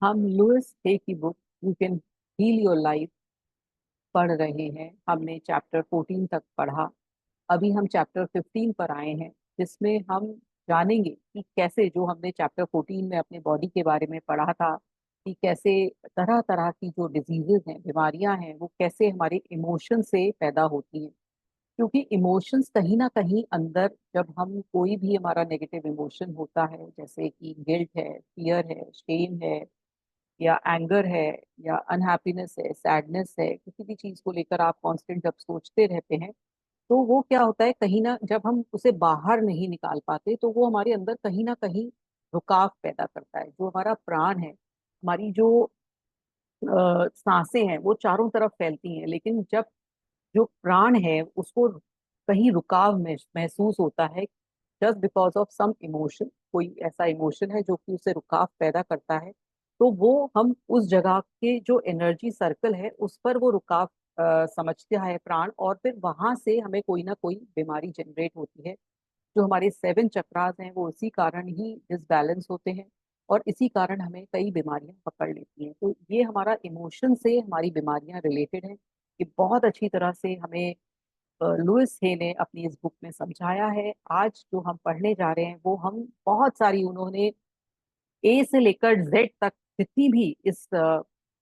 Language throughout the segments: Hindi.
हम लुइस हे की book you can heal your life पढ़ रहे हैं। हमने चैप्टर 14 तक पढ़ा। अभी हम चैप्टर 15 पर आए हैं, जिसमें हम जानेंगे कि कैसे जो हमने चैप्टर 14 में अपने बॉडी के बारे में पढ़ा था कि कैसे तरह तरह की जो डिजीजेज हैं, बीमारियां हैं, वो कैसे हमारे इमोशन से पैदा होती हैं। क्योंकि इमोशंस कहीं ना कहीं अंदर, जब हम कोई भी हमारा नेगेटिव इमोशन होता है, जैसे कि गिल्ट है, फियर है, शेम है, या एंगर है, या अनहैप्पीनेस है, सैडनेस है, किसी भी चीज को लेकर आप कांस्टेंट जब सोचते रहते हैं, तो वो क्या होता है, कहीं ना जब हम उसे बाहर नहीं निकाल पाते तो वो हमारे अंदर कहीं ना कहीं रुकाव पैदा करता है। जो हमारा प्राण है, हमारी जो सांसें हैं, वो चारों तरफ फैलती हैं, लेकिन जब जो प्राण है उसको कहीं रुकाव महसूस होता है, just because of some emotion, कोई ऐसा इमोशन है जो कि उसे रुकाव पैदा करता है, तो वो हम उस जगह के जो एनर्जी सर्कल है उस पर वो रुकाव समझता है प्राण, और फिर वहां से हमें कोई ना कोई बीमारी जनरेट होती है। जो हमारे 7 चक्रास हैं वो इसी कारण ही डिसबैलेंस होते हैं, और इसी कारण हमें कई बीमारियां पकड़ लेती हैं। तो ये हमारा इमोशन से हमारी बीमारियां रिलेटेड हैं। ये बहुत अच्छी तरह से हमें लुइस हे ने अपनी इस बुक में समझाया है। आज जो हम पढ़ने जा रहे हैं वो हम बहुत सारी, उन्होंने ए से लेकर जेड तक जितनी भी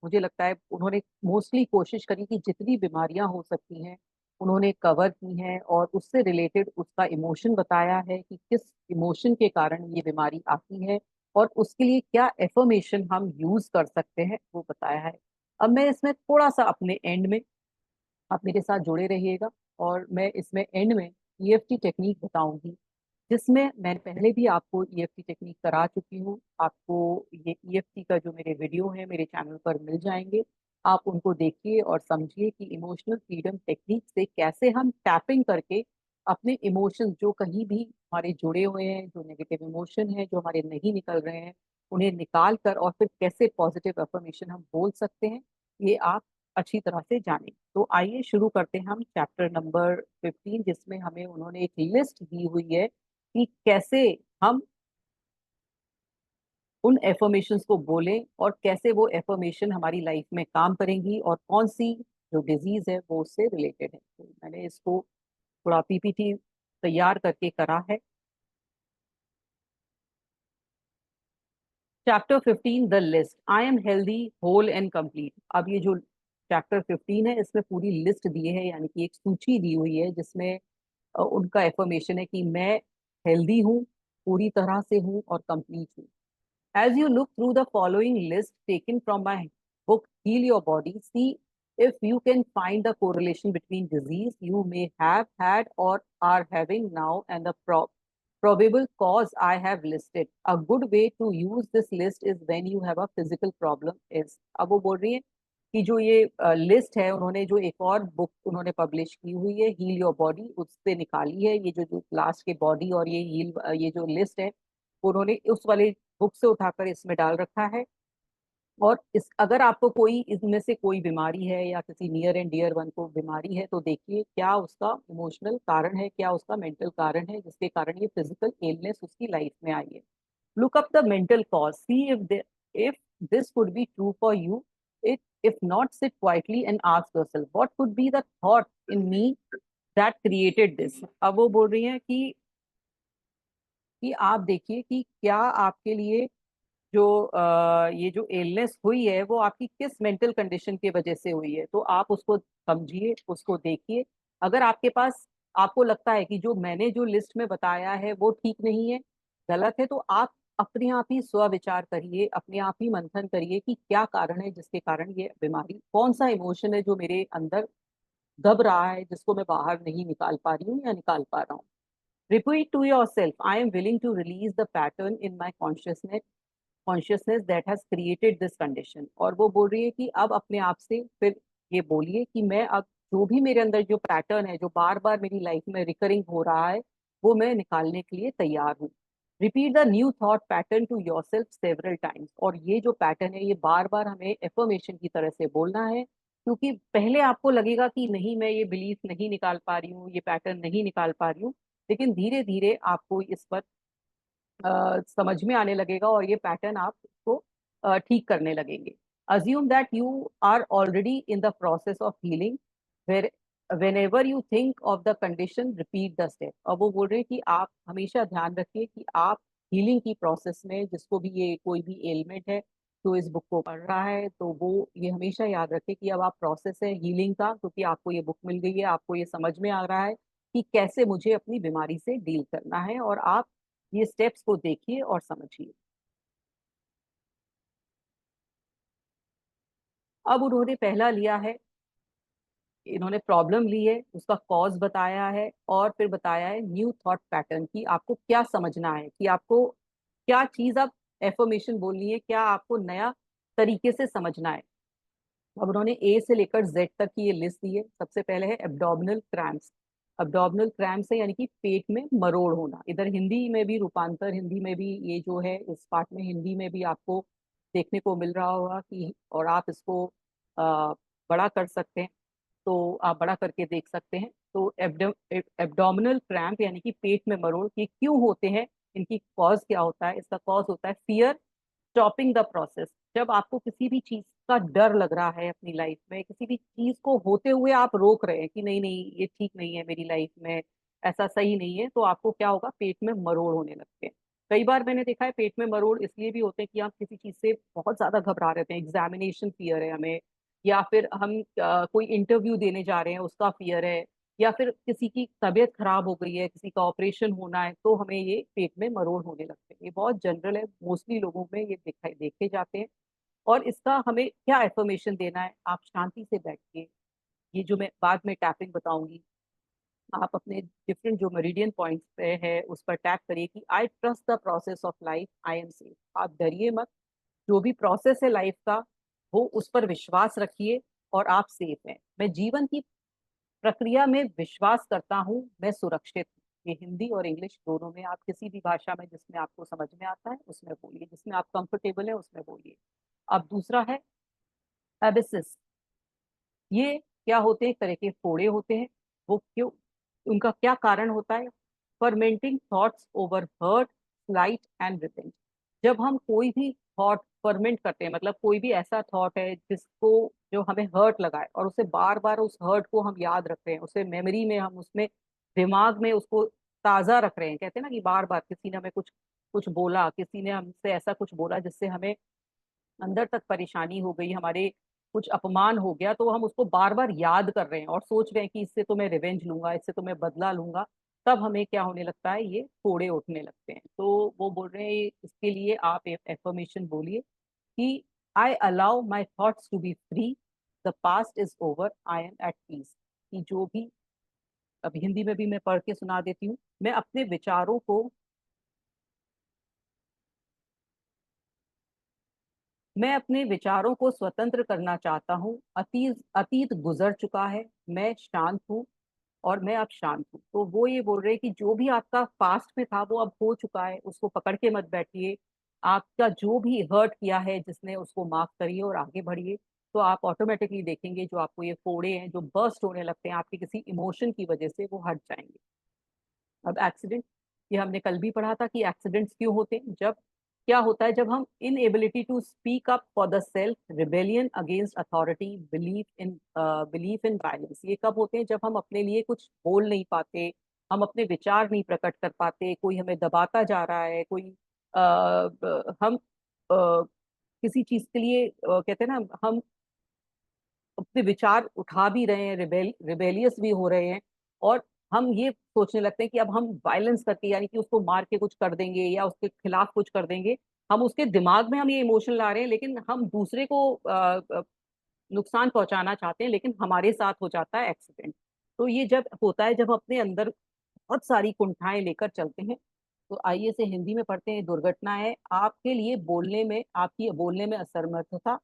मुझे लगता है उन्होंने मोस्टली कोशिश करी कि जितनी बीमारियां हो सकती हैं उन्होंने कवर की हैं, और उससे रिलेटेड उसका इमोशन बताया है कि किस इमोशन के कारण ये बीमारी आती है, और उसके लिए क्या एफर्मेशन हम यूज कर सकते हैं वो बताया है। अब मैं इसमें थोड़ा सा अपने एंड में, आप मेरे साथ जुड़े रहिएगा, और मैं इसमें एंड में ईएफटी टेक्निक बताऊंगी, जिसमें मैं पहले भी आपको ईएफटी टेक्निक करा चुकी हूँ। आपको ये ईएफटी का जो मेरे वीडियो है मेरे चैनल पर मिल जाएंगे। आप उनको देखिए और समझिए कि इमोशनल फ्रीडम टेक्निक से कैसे हम टैपिंग करके अपने इमोशंस जो कहीं भी हमारे जुड़े हुए हैं, जो नेगेटिव इमोशन है जो हमारे नहीं निकल रहे हैं, उन्हें निकाल कर और फिर कैसे पॉजिटिव अफर्मेशन हम बोल सकते हैं, ये आप अच्छी तरह से जानें। तो आइए शुरू करते हैं हम चैप्टर नंबर 15, जिसमें हमें उन्होंने एक लिस्ट दी हुई है कि कैसे हम उन एफर्मेशंस को बोलें और कैसे वो एफर्मेशन हमारी लाइफ में काम करेंगी, और कौन सी जो डिजीज है वो उससे रिलेटेड है। तो मैंने इसको थोड़ा पीपीटी तैयार करके करा है। Chapter 15, the list, I am healthy whole and complete. अब ये जो चैप्टर 15 है इसमें पूरी लिस्ट दी है, यानी कि एक सूची दी हुई है, जिसमें उनका एफर्मेशन है कि मैं हेल्दी हूँ, पूरी तरह से हूँ और कंप्लीट हूँ। As you look through the following list taken from my book, Heal Your Body, see if you can find the correlation between disease you may have had or are having now and the probable cause I have listed. A good way to use this list is when you have a physical problem is। अब वो बोल रही है कि जो ये लिस्ट है, उन्होंने जो एक और बुक उन्होंने पब्लिश की हुई है हील योर बॉडी, उससे निकाली है। ये जो लास्ट के बॉडी और ये हील, ये जो लिस्ट है उन्होंने उस वाले बुक से उठाकर इसमें डाल रखा है। और इस अगर आपको कोई इसमें से कोई बीमारी है या किसी नियर एंड डियर वन को बीमारी है, तो देखिए क्या उसका इमोशनल कारण है, क्या उसका मेंटल कारण है जिसके कारण ये फिजिकल इलनेस उसकी लाइफ में आई है। Look up the mental cause, see if this could be true for you. It if not, sit quietly and ask yourself what could be the thought in me that created this. अब वो बोल रही हैं कि आप देखिए कि क्या आपके लिए जो ये जो इलनेस हुई है वो आपकी किस मेंटल कंडीशन की वजह से हुई है। तो आप उसको समझिए, उसको देखिए। अगर आपके पास, आपको लगता है कि जो मैंने जो लिस्ट में बताया है वो ठीक नहीं है, गलत है, तो आप अपने आप ही स्व विचार करिए, अपने आप ही मंथन करिए कि क्या कारण है जिसके कारण ये बीमारी, कौन सा इमोशन है जो मेरे अंदर दब रहा है, जिसको मैं बाहर नहीं निकाल पा रही हूँ या निकाल पा रहा हूँ। Repeat to yourself, I am willing to release the pattern in my consciousness that has created this condition। और वो बोल रही है कि अब अपने आप से फिर ये बोलिए कि मैं अब जो भी मेरे अंदर जो पैटर्न है जो बार बार मेरी लाइफ में रिकरिंग हो रहा है, वो मैं निकालने के लिए तैयार हूँ। Repeat the new thought pattern to yourself several times. और ये जो पैटर्न है ये बार बार हमें एफर्मेशन की तरह से बोलना है, क्योंकि पहले आपको लगेगा कि नहीं, मैं ये बिलीफ नहीं निकाल पा रही हूँ, ये पैटर्न नहीं निकाल पा रही हूँ, लेकिन धीरे धीरे आपको इस पर समझ में आने लगेगा और ये पैटर्न आप उसको ठीक करने लगेंगे। Assume that you are already in the process of healing, where whenever you think of the condition repeat the step। अब वो बोल रहे हैं कि आप हमेशा ध्यान रखिए कि आप हीलिंग की प्रोसेस में, जिसको भी ये कोई भी एलिमेंट है जो इस बुक को पढ़ रहा है, तो वो ये हमेशा याद रखे कि अब आप प्रोसेस है हीलिंग का, क्योंकि आपको ये बुक मिल गई है, आपको ये समझ में आ रहा है कि कैसे मुझे अपनी बीमारी से डील करना है, और आप ये स्टेप्स को देखिए और समझिए। अब उन्होंने पहला लिया है, इन्होंने प्रॉब्लम ली है, उसका कॉज बताया है, और फिर बताया है न्यू थॉट पैटर्न की आपको क्या समझना है, कि आपको क्या चीज आप एफर्मेशन बोलनी है, क्या आपको नया तरीके से समझना है। अब उन्होंने ए से लेकर जेड तक की ये लिस्ट दी है। सबसे पहले है एब्डोमिनल क्रैम्प्स। एब्डोमिनल क्रैम्प्स है यानी कि पेट में मरोड़ होना। इधर हिंदी में भी, रूपांतर हिंदी में भी ये जो है, इस पार्ट में हिंदी में भी आपको देखने को मिल रहा होगा कि, और आप इसको बड़ा कर सकते हैं, तो आप बड़ा करके देख सकते हैं। तो एब्डोमिनल क्रैम्प यानी कि पेट में मरोड़, ये क्यों होते हैं, इनकी कॉज क्या होता है? इसका कॉज होता है फियर स्टॉपिंग द प्रोसेस। जब आपको किसी भी चीज का डर लग रहा है अपनी लाइफ में, किसी भी चीज को होते हुए आप रोक रहे हैं कि नहीं नहीं ये ठीक नहीं है मेरी लाइफ में, ऐसा सही नहीं है, तो आपको क्या होगा, पेट में मरोड़ होने लगते हैं। कई बार मैंने देखा है पेट में मरोड़ इसलिए भी होते हैं कि आप किसी चीज से बहुत ज्यादा घबरा रहे थे, एग्जामिनेशन फियर है हमें, या फिर हम कोई इंटरव्यू देने जा रहे हैं उसका फियर है, या फिर किसी की तबीयत खराब हो गई है, किसी का ऑपरेशन होना है, तो हमें ये पेट में मरोड़ होने लगते हैं। ये बहुत जनरल है, मोस्टली लोगों में ये दिखाई देखे जाते हैं। और इसका हमें क्या इन्फॉर्मेशन देना है, आप शांति से बैठिए। ये जो मैं बाद में टैपिंग बताऊंगी, आप अपने डिफरेंट जो मेरिडियन पॉइंट्स पे है उस पर टैप करिए कि I trust the process of life, I am safe. आप डरिए मत, जो भी प्रोसेस है लाइफ का, वो उस पर विश्वास रखिए, और आप सेफ हैं। मैं जीवन की प्रक्रिया में विश्वास करता हूँ, मैं सुरक्षित हूँ। ये हिंदी और इंग्लिश दोनों में, आप किसी भी भाषा में जिसमें आपको समझ में आता है उसमें बोलिए, जिसमें आप कंफर्टेबल है उसमें बोलिए। अब दूसरा है एबिसिस। ये क्या होते हैं? एक तरह के फोड़े होते हैं। वो क्यों, उनका क्या कारण होता है? Fermenting thoughts over hurt, slight and revenge. जब हम कोई भी थॉट फर्मेंट करते हैं, मतलब कोई भी ऐसा थॉट है जिसको, जो हमें हर्ट लगा है, और उसे बार बार उस हर्ट को हम याद रख रहे हैं, उसे मेमोरी में हम उसमें दिमाग में उसको ताजा रख रहे हैं। कहते हैं ना कि बार बार किसी ने हमें कुछ कुछ बोला, किसी ने हमसे ऐसा कुछ बोला जिससे हमें अंदर तक परेशानी हो गई, हमारे कुछ अपमान हो गया, तो हम उसको बार बार याद कर रहे हैं और सोच रहे हैं कि इससे तो मैं रिवेंज लूंगा, इससे तो मैं बदला लूंगा। तब हमें क्या होने लगता है, ये फोड़े उठने लगते हैं। तो वो बोल रहे हैं इसके लिए आप एफर्मेशन बोलिए कि I allow my thoughts to be free, the past is over, I am at peace. कि जो भी, अब हिंदी में भी मैं पढ़ के सुना देती हूँ। मैं अपने विचारों को, मैं अपने विचारों को स्वतंत्र करना चाहता हूँ। अतीत अतीत गुजर चुका है, मैं शांत हूँ, और मैं अब शांत हूँ। तो वो ये बोल रहे हैं कि जो भी आपका पास्ट में था वो अब हो चुका है, उसको पकड़ के मत बैठिए। आपका जो भी हर्ट किया है जिसने, उसको माफ करिए और आगे बढ़िए। तो आप ऑटोमेटिकली देखेंगे जो आपको ये फोड़े हैं जो बर्स्ट होने लगते हैं आपके किसी इमोशन की वजह से, वो हट जाएंगे। अब एक्सीडेंट, ये हमने कल भी पढ़ा था कि एक्सीडेंट्स क्यों होते हैं। जब क्या होता है, जब हम inability to speak up for the self, rebellion against authority, belief in violence. ये कब होते हैं? जब हम अपने लिए कुछ बोल नहीं पाते, हम अपने विचार नहीं प्रकट कर पाते, कोई हमें दबाता जा रहा है, कोई हम किसी चीज के लिए कहते हैं ना, हम अपने विचार उठा भी रहे हैं, रिबेलियस भी हो रहे हैं, और हम ये सोचने लगते हैं कि अब हम वायलेंस करके, यानी कि उसको मार के कुछ कर देंगे या उसके खिलाफ कुछ कर देंगे। हम उसके दिमाग में हम ये इमोशन ला रहे हैं, लेकिन हम दूसरे को नुकसान पहुंचाना चाहते हैं, लेकिन हमारे साथ हो जाता है एक्सीडेंट। तो ये जब होता है, जब अपने अंदर बहुत सारी कुंठाएं लेकर चलते हैं। तो आइए से हिंदी में पढ़ते हैं। दुर्घटना है आपके लिए बोलने में, आपकी बोलने में असमर्थता,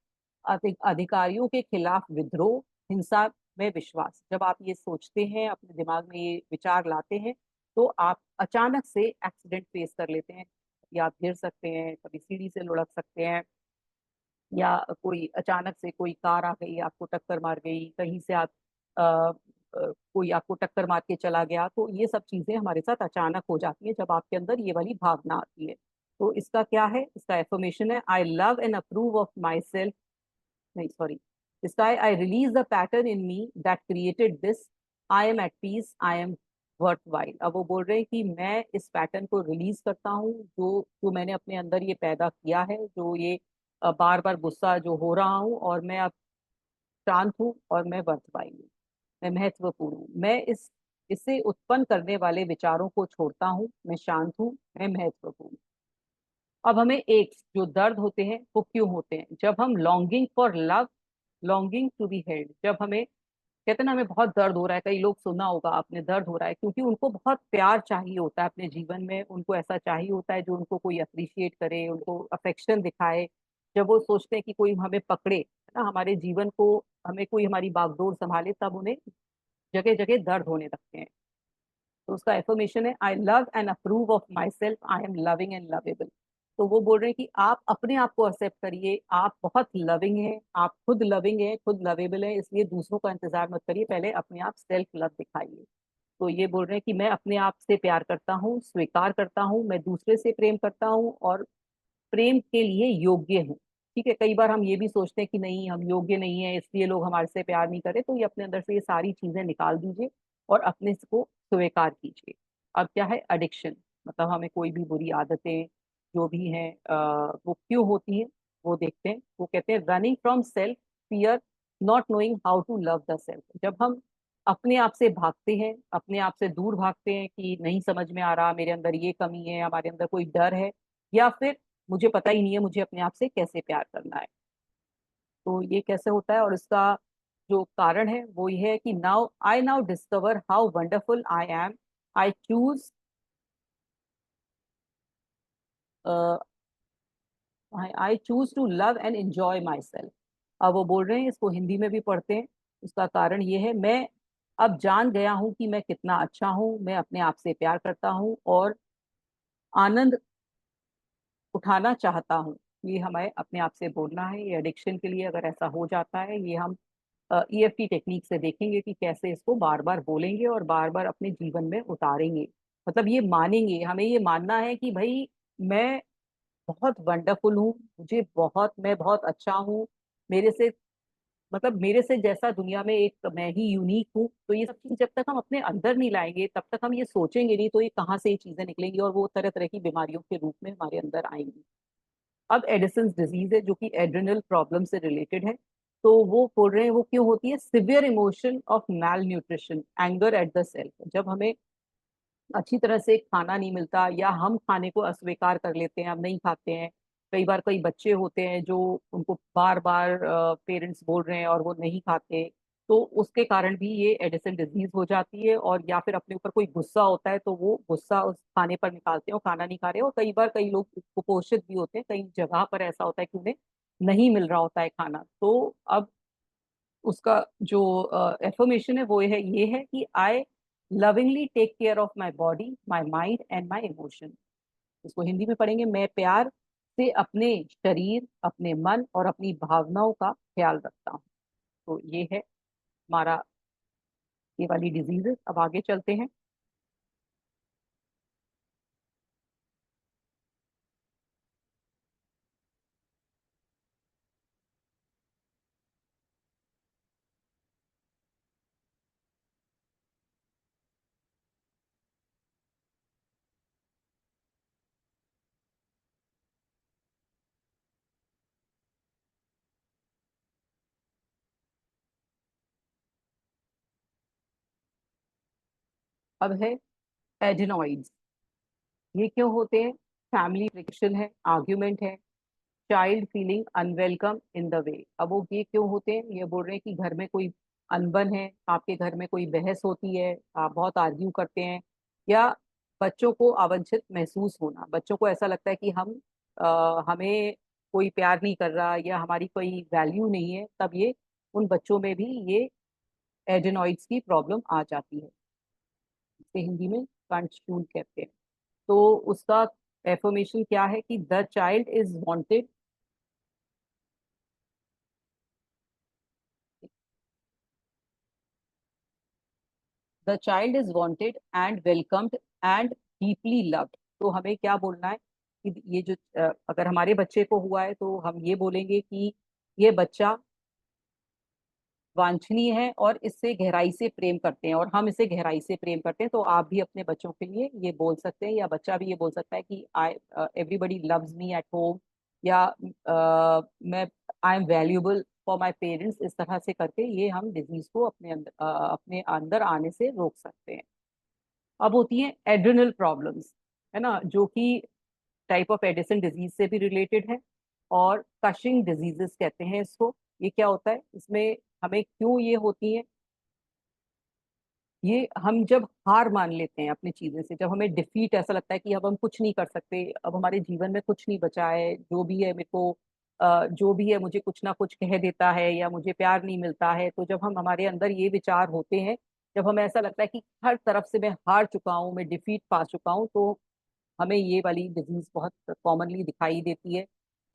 अधिकारियों के खिलाफ विद्रोह, हिंसा में विश्वास। जब आप ये सोचते हैं, अपने दिमाग में ये विचार लाते हैं, तो आप अचानक से एक्सीडेंट फेस कर लेते हैं। या आप गिर सकते हैं, कभी सीढ़ी से लुढ़क सकते हैं, या कोई अचानक से कोई कार आ गई, आपको टक्कर मार गई, कहीं से आप कोई आपको टक्कर मार के चला गया। तो ये सब चीजें हमारे साथ अचानक हो जाती है जब आपके अंदर ये वाली भावना आती है। तो इसका क्या है, इसका एफर्मेशन है, I love and approve of myself, नहीं सॉरी, इसका है, I release the pattern in me that created this, I am at peace, I am worthwhile. अब वो बोल रहे हैं कि मैं इस पैटर्न को रिलीज करता हूँ, जो जो मैंने अपने अंदर ये पैदा किया है, जो ये बार बार गुस्सा जो हो रहा हूँ, और मैं अब शांत हूँ और मैं वर्थ वाइल हूँ, मैं महत्वपूर्ण हूँ, मैं इस इसे उत्पन्न करने वाले विचारों को छोड़ता हूँ, मैं शांत हूँ, मैं महत्वपूर्ण हूँ। अब हमें एक जो दर्द होते हैं वो क्यों होते हैं, जब हम longing for love, longing to be held, जब हमें कहते हैं ना हमें बहुत दर्द हो रहा है, कई लोग सुना होगा आपने, दर्द हो रहा है क्योंकि उनको बहुत प्यार चाहिए होता है अपने जीवन में, उनको ऐसा चाहिए होता है जो उनको कोई अप्रिशिएट करे, उनको अफेक्शन दिखाए। जब वो सोचते हैं कि कोई हमें पकड़े, है ना, हमारे जीवन को, हमें कोई हमारी बागडोर संभाले, तब उन्हें जगह जगह दर्द होने लगते हैं। तो उसका एफर्मेशन है, I love and approve of myself, I am loving and lovable. तो वो बोल रहे हैं कि आप अपने आप को एक्सेप्ट करिए, आप बहुत लविंग हैं, आप खुद लविंग हैं, खुद लवेबल हैं, इसलिए दूसरों का इंतजार मत करिए, पहले अपने आप सेल्फ लव दिखाइए। तो ये बोल रहे हैं कि मैं अपने आप से प्यार करता हूँ, स्वीकार करता हूँ, मैं दूसरे से प्रेम करता हूँ और प्रेम के लिए योग्य हूँ। ठीक है, कई बार हम ये भी सोचते हैं कि नहीं हम योग्य नहीं है इसलिए लोग हमारे से प्यार नहीं करे, तो ये अपने अंदर से ये सारी चीजें निकाल दीजिए और अपने को स्वीकार कीजिए। अब क्या है एडिक्शन, मतलब हमें कोई भी बुरी आदतें जो भी हैं वो क्यों होती हैं, वो देखते हैं। वो कहते हैं running from self, fear, not knowing how to love the self. जब हम अपने आप से भागते हैं, अपने आप से दूर भागते हैं कि नहीं समझ में आ रहा, मेरे अंदर ये कमी है, हमारे अंदर कोई डर है, या फिर मुझे पता ही नहीं है मुझे अपने आप से कैसे प्यार करना है। तो ये कैसे होता है, और इसका जो कारण है वो ये है कि now discover how wonderful I am, I choose, I choose to love and enjoy myself. अब वो बोल रहे हैं, इसको हिंदी में भी पढ़ते हैं। उसका कारण ये है, मैं अब जान गया हूं कि मैं कितना अच्छा हूं, मैं अपने आप से प्यार करता हूं और आनंद उठाना चाहता हूँ। ये हमें अपने आप से बोलना है। ये एडिक्शन के लिए अगर ऐसा हो जाता है, ये हम ईएफटी टेक्निक से देखेंगे कि कैसे इसको बार बार बोलेंगे और बार बार अपने जीवन में उतारेंगे। मतलब ये मानेंगे, हमें ये मानना है कि भाई मैं बहुत वंडरफुल हूँ, मुझे बहुत, मैं बहुत अच्छा हूँ, मेरे से, मतलब मेरे से जैसा दुनिया में एक मैं ही यूनिक हूँ। तो ये सब चीज जब तक हम अपने अंदर नहीं लाएंगे, तब तक हम ये सोचेंगे नहीं, तो ये कहाँ से ये चीजें निकलेंगी और वो तरह तरह की बीमारियों के रूप में हमारे अंदर आएंगी। अब एडिसन्स डिजीज है जो कि एड्रिनल प्रॉब्लम से रिलेटेड है। तो वो बोल रहे हैं वो क्यों होती है, severe emotion of malnutrition, anger at the self. जब हमें अच्छी तरह से खाना नहीं मिलता या हम खाने को अस्वीकार कर लेते हैं, हम नहीं खाते हैं। कई बार कई बच्चे होते हैं जो उनको बार बार पेरेंट्स बोल रहे हैं और वो नहीं खाते, तो उसके कारण भी ये एडिसन डिजीज हो जाती है। और या फिर अपने ऊपर कोई गुस्सा होता है तो वो गुस्सा उस खाने पर निकालते हैं और खाना नहीं खा रहे। और कई बार कई लोग कुपोषित भी होते हैं, कई जगह पर ऐसा होता है कि उन्हें नहीं मिल रहा होता है खाना। तो अब उसका जो एफर्मेशन है वो ये है कि I lovingly take care of my body, my mind and my emotion. इसको हिंदी में पढ़ेंगे, मैं प्यार से अपने शरीर, अपने मन और अपनी भावनाओं का ख्याल रखता हूँ। तो ये है हमारा ये वाली डिजीजेस। अब आगे चलते हैं। अब है एडिनॉइड्स। ये क्यों होते हैं, फैमिली फ्रिक्शन है, आर्ग्यूमेंट है, child feeling unwelcome in the way. अब वो ये क्यों होते हैं, ये बोल रहे हैं कि घर में कोई अनबन है, आपके घर में कोई बहस होती है, आप बहुत आर्ग्यू करते हैं, या बच्चों को अवांछित महसूस होना, बच्चों को ऐसा लगता है कि हमें कोई प्यार नहीं कर रहा या हमारी कोई वैल्यू नहीं है, तब ये उन बच्चों में भी ये एडेनॉइड्स की प्रॉब्लम आ जाती है, इसे हिंदी में कंशूल कहते हैं। तो उसका एफर्मेशन क्या है कि the child is wanted, the child is wanted and welcomed and deeply loved. तो हमें क्या बोलना है कि ये जो अगर हमारे बच्चे को हुआ है तो हम ये बोलेंगे कि ये बच्चा वांछनीय है और इससे गहराई से प्रेम करते हैं और हम इसे गहराई से प्रेम करते हैं। तो आप भी अपने बच्चों के लिए ये बोल सकते हैं या बच्चा भी ये बोल सकता है कि I everybody loves me at home, या मैं I am valuable for my parents. इस तरह से करके ये हम डिजीज को अपने अंदर आने से रोक सकते हैं। अब होती है एड्रिनल प्रॉब्लम्स, है ना, जो कि टाइप ऑफ एडिसन डिजीज से भी रिलेटेड है और कशिंग डिजीजेस कहते हैं इसको। ये क्या होता है इसमें, हमें क्यों ये होती है, ये हम जब हार मान लेते हैं अपनी चीजें से, जब हमें डिफीट ऐसा लगता है कि अब हम कुछ नहीं कर सकते, अब हमारे जीवन में कुछ नहीं बचा है, जो भी है मेरे को जो भी है मुझे कुछ ना कुछ कह देता है या मुझे प्यार नहीं मिलता है। तो जब हम हमारे अंदर ये विचार होते हैं, जब हमें ऐसा लगता है कि हर तरफ से मैं हार चुका हूँ, मैं डिफीट पा चुका हूँ, तो हमें ये वाली डिजीज बहुत कॉमनली दिखाई देती है।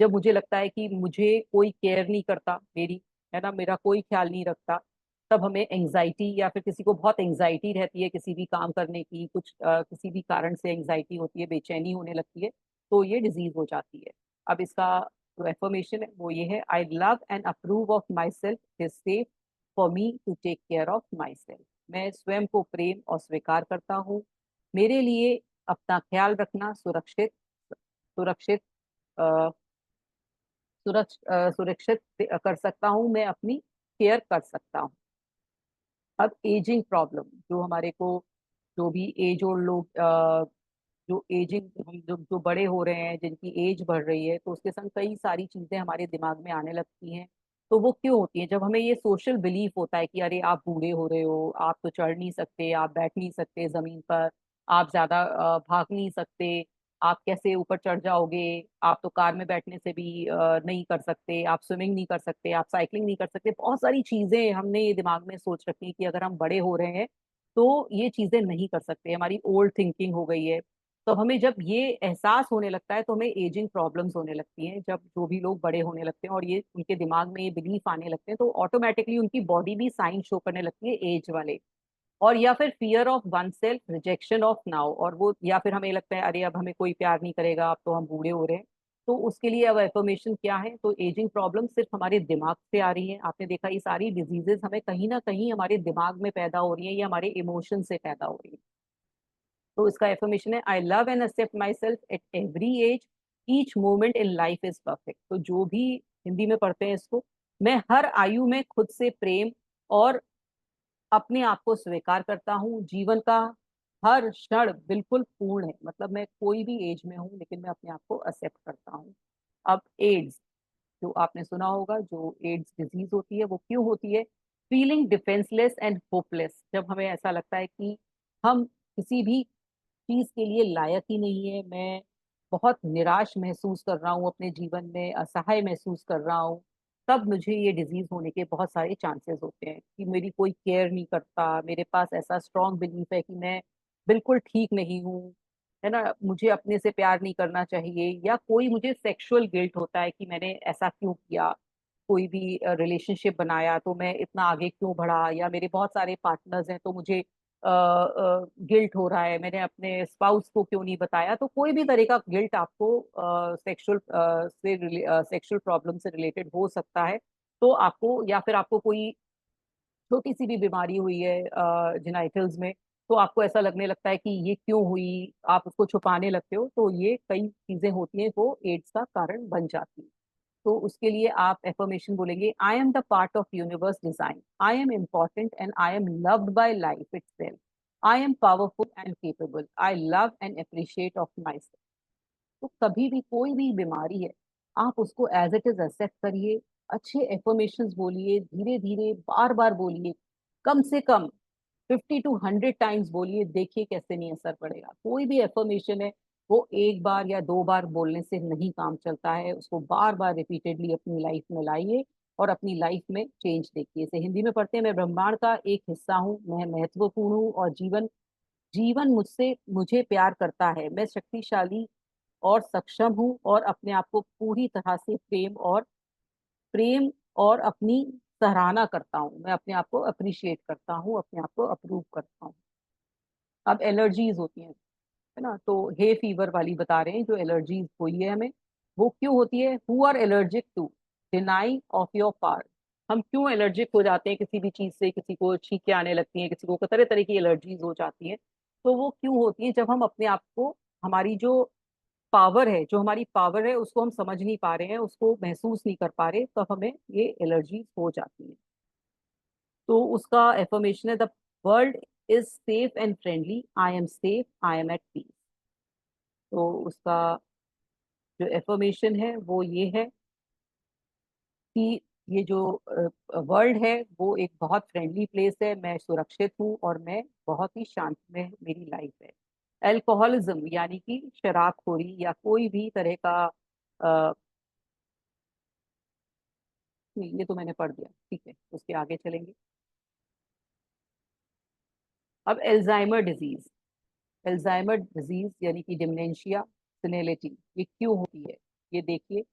जब मुझे लगता है कि मुझे कोई केयर नहीं करता मेरी, है ना, मेरा कोई ख्याल नहीं रखता, तब हमें एंजाइटी, या फिर किसी को बहुत एंजाइटी रहती है किसी भी काम करने की, कुछ किसी भी कारण से एंजाइटी होती है, बेचैनी होने लगती है, तो ये डिजीज हो जाती है। अब इसका जो एफर्मेशन है वो ये है, I love and approve of myself, it is safe for me to take care of myself. मैं स्वयं को प्रेम और स्वीकार करता हूँ। मेरे लिए अपना ख्याल रखना सुरक्षित सुरक्षित अ, सुरक्षित कर सकता हूँ, मैं अपनी केयर कर सकता हूँ। अब एजिंग प्रॉब्लम, जो हमारे को, जो भी एज ओल्ड लोग, जो एजिंग, हम जो जो बड़े हो रहे हैं, जिनकी एज बढ़ रही है, तो उसके संग कई सारी चीजें हमारे दिमाग में आने लगती हैं। तो वो क्यों होती हैं? जब हमें ये सोशल बिलीफ होता है कि अरे आप बूढ़े हो रहे हो, आप तो चढ़ नहीं सकते, आप बैठ नहीं सकते जमीन पर, आप ज्यादा भाग नहीं सकते, आप कैसे ऊपर चढ़ जाओगे, आप तो कार में बैठने से भी नहीं कर सकते, आप स्विमिंग नहीं कर सकते, आप साइकिलिंग नहीं कर सकते। बहुत सारी चीजें हमने ये दिमाग में सोच रखी है कि अगर हम बड़े हो रहे हैं तो ये चीजें नहीं कर सकते, हमारी ओल्ड थिंकिंग हो गई है। तो हमें जब ये एहसास होने लगता है तो हमें एजिंग प्रॉब्लम्स होने लगती हैं। जब जो भी लोग बड़े होने लगते हैं और ये उनके दिमाग में ये बिलीफ आने लगते हैं, तो ऑटोमेटिकली उनकी बॉडी भी साइन शो करने लगती है एज वाले। और या फिर fear of one self, rejection of now, और वो या फिर हमें लगता है अरे अब हमें कोई प्यार नहीं करेगा, अब तो हम बूढ़े हो रहे हैं। तो उसके लिए अब एफर्मेशन क्या है? तो एजिंग प्रॉब्लम सिर्फ हमारे दिमाग से आ रही है। आपने देखा ये सारी डिजीजेस हमें कहीं ना कहीं हमारे दिमाग में पैदा हो रही है या हमारे इमोशन से पैदा हो रही है। तो इसका एफर्मेशन है, I love and accept myself at every age, each moment in life is perfect. तो जो भी हिंदी में पढ़ते हैं इसको, मैं हर आयु में खुद से प्रेम और अपने आप को स्वीकार करता हूँ। जीवन का हर क्षण बिल्कुल पूर्ण है, मतलब मैं कोई भी एज में हूँ लेकिन मैं अपने आप को एक्सेप्ट करता हूँ। अब एड्स, जो आपने सुना होगा, जो एड्स डिजीज होती है वो क्यों होती है? फीलिंग डिफेंसलेस एंड होपलेस, जब हमें ऐसा लगता है कि हम किसी भी चीज के लिए लायक ही नहीं है, मैं बहुत निराश महसूस कर रहा हूँ अपने जीवन में, असहाय महसूस कर रहा हूँ, तब मुझे ये डिजीज होने के बहुत सारे चांसेस होते हैं कि मेरी कोई केयर नहीं करता, मेरे पास ऐसा स्ट्रांग बिलीफ है कि मैं बिल्कुल ठीक नहीं हूँ, है ना, मुझे अपने से प्यार नहीं करना चाहिए, या कोई मुझे सेक्सुअल गिल्ट होता है कि मैंने ऐसा क्यों किया, कोई भी रिलेशनशिप बनाया तो मैं इतना आगे क्यों बढ़ा, या मेरे बहुत सारे पार्टनर्स हैं तो मुझे गिल्ट हो रहा है, मैंने अपने स्पाउस को क्यों नहीं बताया। तो कोई भी तरह का गिल्ट आपको सेक्सुअल प्रॉब्लम से रिलेटेड हो सकता है। तो आपको, या फिर आपको कोई छोटी सी भी बीमारी हुई है जिनाइटल्स में, तो आपको ऐसा लगने लगता है कि ये क्यों हुई, आप उसको छुपाने लगते हो, तो ये कई चीजें होती हैं वो एड्स का कारण बन जाती है। तो उसके लिए आप एफर्मेशन बोलेंगे, आई am the part of universe design, I am important and I M loved by life itself, I am powerful and capable, I love and appreciate of my self. तो कभी भी कोई भी बीमारी है, आप उसको एज इट इज एक्सेप्ट करिए, अच्छे एफर्मेशंस बोलिए, धीरे धीरे बार बार बोलिए, कम से कम 50 to 100 टाइम्स बोलिए, देखिए कैसे नहीं असर पड़ेगा। कोई भी एफर्मेशन है वो एक बार या दो बार बोलने से नहीं काम चलता है, उसको बार बार रिपीटेडली अपनी लाइफ में लाइए और अपनी लाइफ में चेंज देखिए। इसे हिंदी में पढ़ते हैं, मैं ब्रह्मांड का एक हिस्सा हूँ, मैं महत्वपूर्ण हूँ और जीवन जीवन मुझसे मुझे प्यार करता है, मैं शक्तिशाली और सक्षम हूँ और अपने आप को पूरी तरह से प्रेम और अपनी सराहना करता हूँ, मैं अपने आप को अप्रिशिएट करता हूँ, अपने आप को अप्रूव करता हूँ। अब एलर्जीज होती हैं, है ना। तो हे फीवर वाली बता रहे हैं जो एलर्जीज हुई है हमें, वो क्यों होती है? Who are allergic to deny of your part. हम क्यों एलर्जिक हो जाते हैं किसी भी चीज से? किसी को छींकें आने लगती हैं, किसी को तरह तरह की एलर्जीज हो जाती हैं। तो वो क्यों होती है? जब हम अपने आप को, हमारी जो पावर है, जो हमारी पावर है उसको हम समझ नहीं पा रहे हैं, उसको महसूस नहीं कर पा रहे, तब हमें ये एलर्जीज हो जाती है। तो उसका एफर्मेशन है, the world is safe and friendly, I am safe, I am at peace. तो उसका जो एफर्मेशन है वो ये है कि ये जो वर्ल्ड है वो एक बहुत फ्रेंडली प्लेस है, मैं सुरक्षित हूँ और मैं बहुत ही शांत में मेरी लाइफ है। अल्कोहलिज्म यानी कि शराबखोरी या कोई भी तरह का नहीं, ये तो मैंने पढ़ दिया, ठीक है, उसके आगे चलेंगे। अब एल्जाइमर डिजीज। एल्जाइमर डिजीज यानी कि डिमेंशिया सेनेलिटी, ये क्यों होती है? ये देखिए,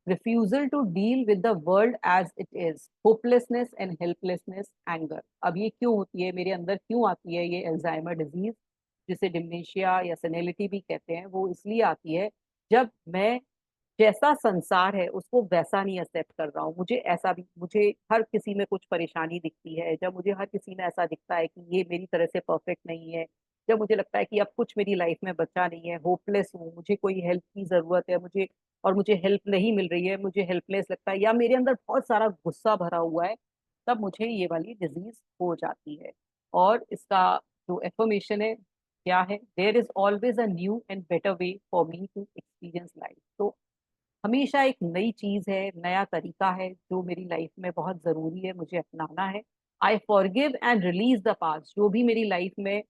refusal to deal with the world as it is, hopelessness and helplessness, anger. अब ये क्यों होती है मेरे अंदर, क्यों आती है ये एल्जाइमर डिजीज, जिसे डिमेंशिया या सेनेलिटी भी कहते हैं? वो इसलिए आती है जब मैं जैसा संसार है उसको वैसा नहीं एक्सेप्ट कर रहा हूँ। मुझे ऐसा भी, मुझे हर किसी में कुछ परेशानी दिखती है, जब मुझे हर किसी में ऐसा दिखता है कि ये मेरी तरह से परफेक्ट नहीं है, जब मुझे लगता है कि अब कुछ मेरी लाइफ में बचा नहीं है, होपलेस हूँ, मुझे कोई हेल्प की जरूरत है, मुझे और मुझे हेल्प नहीं मिल रही है, मुझे हेल्पलेस लगता है, या मेरे अंदर बहुत सारा गुस्सा भरा हुआ है, तब मुझे ये वाली डिजीज हो जाती है। और इसका जो एफर्मेशन है क्या है? There is always a new and better way for me to experience life. तो हमेशा एक नई चीज है, नया तरीका है जो मेरी लाइफ में बहुत जरूरी है, मुझे अपनाना है। I forgive and release the past, जो भी मेरी लाइफ में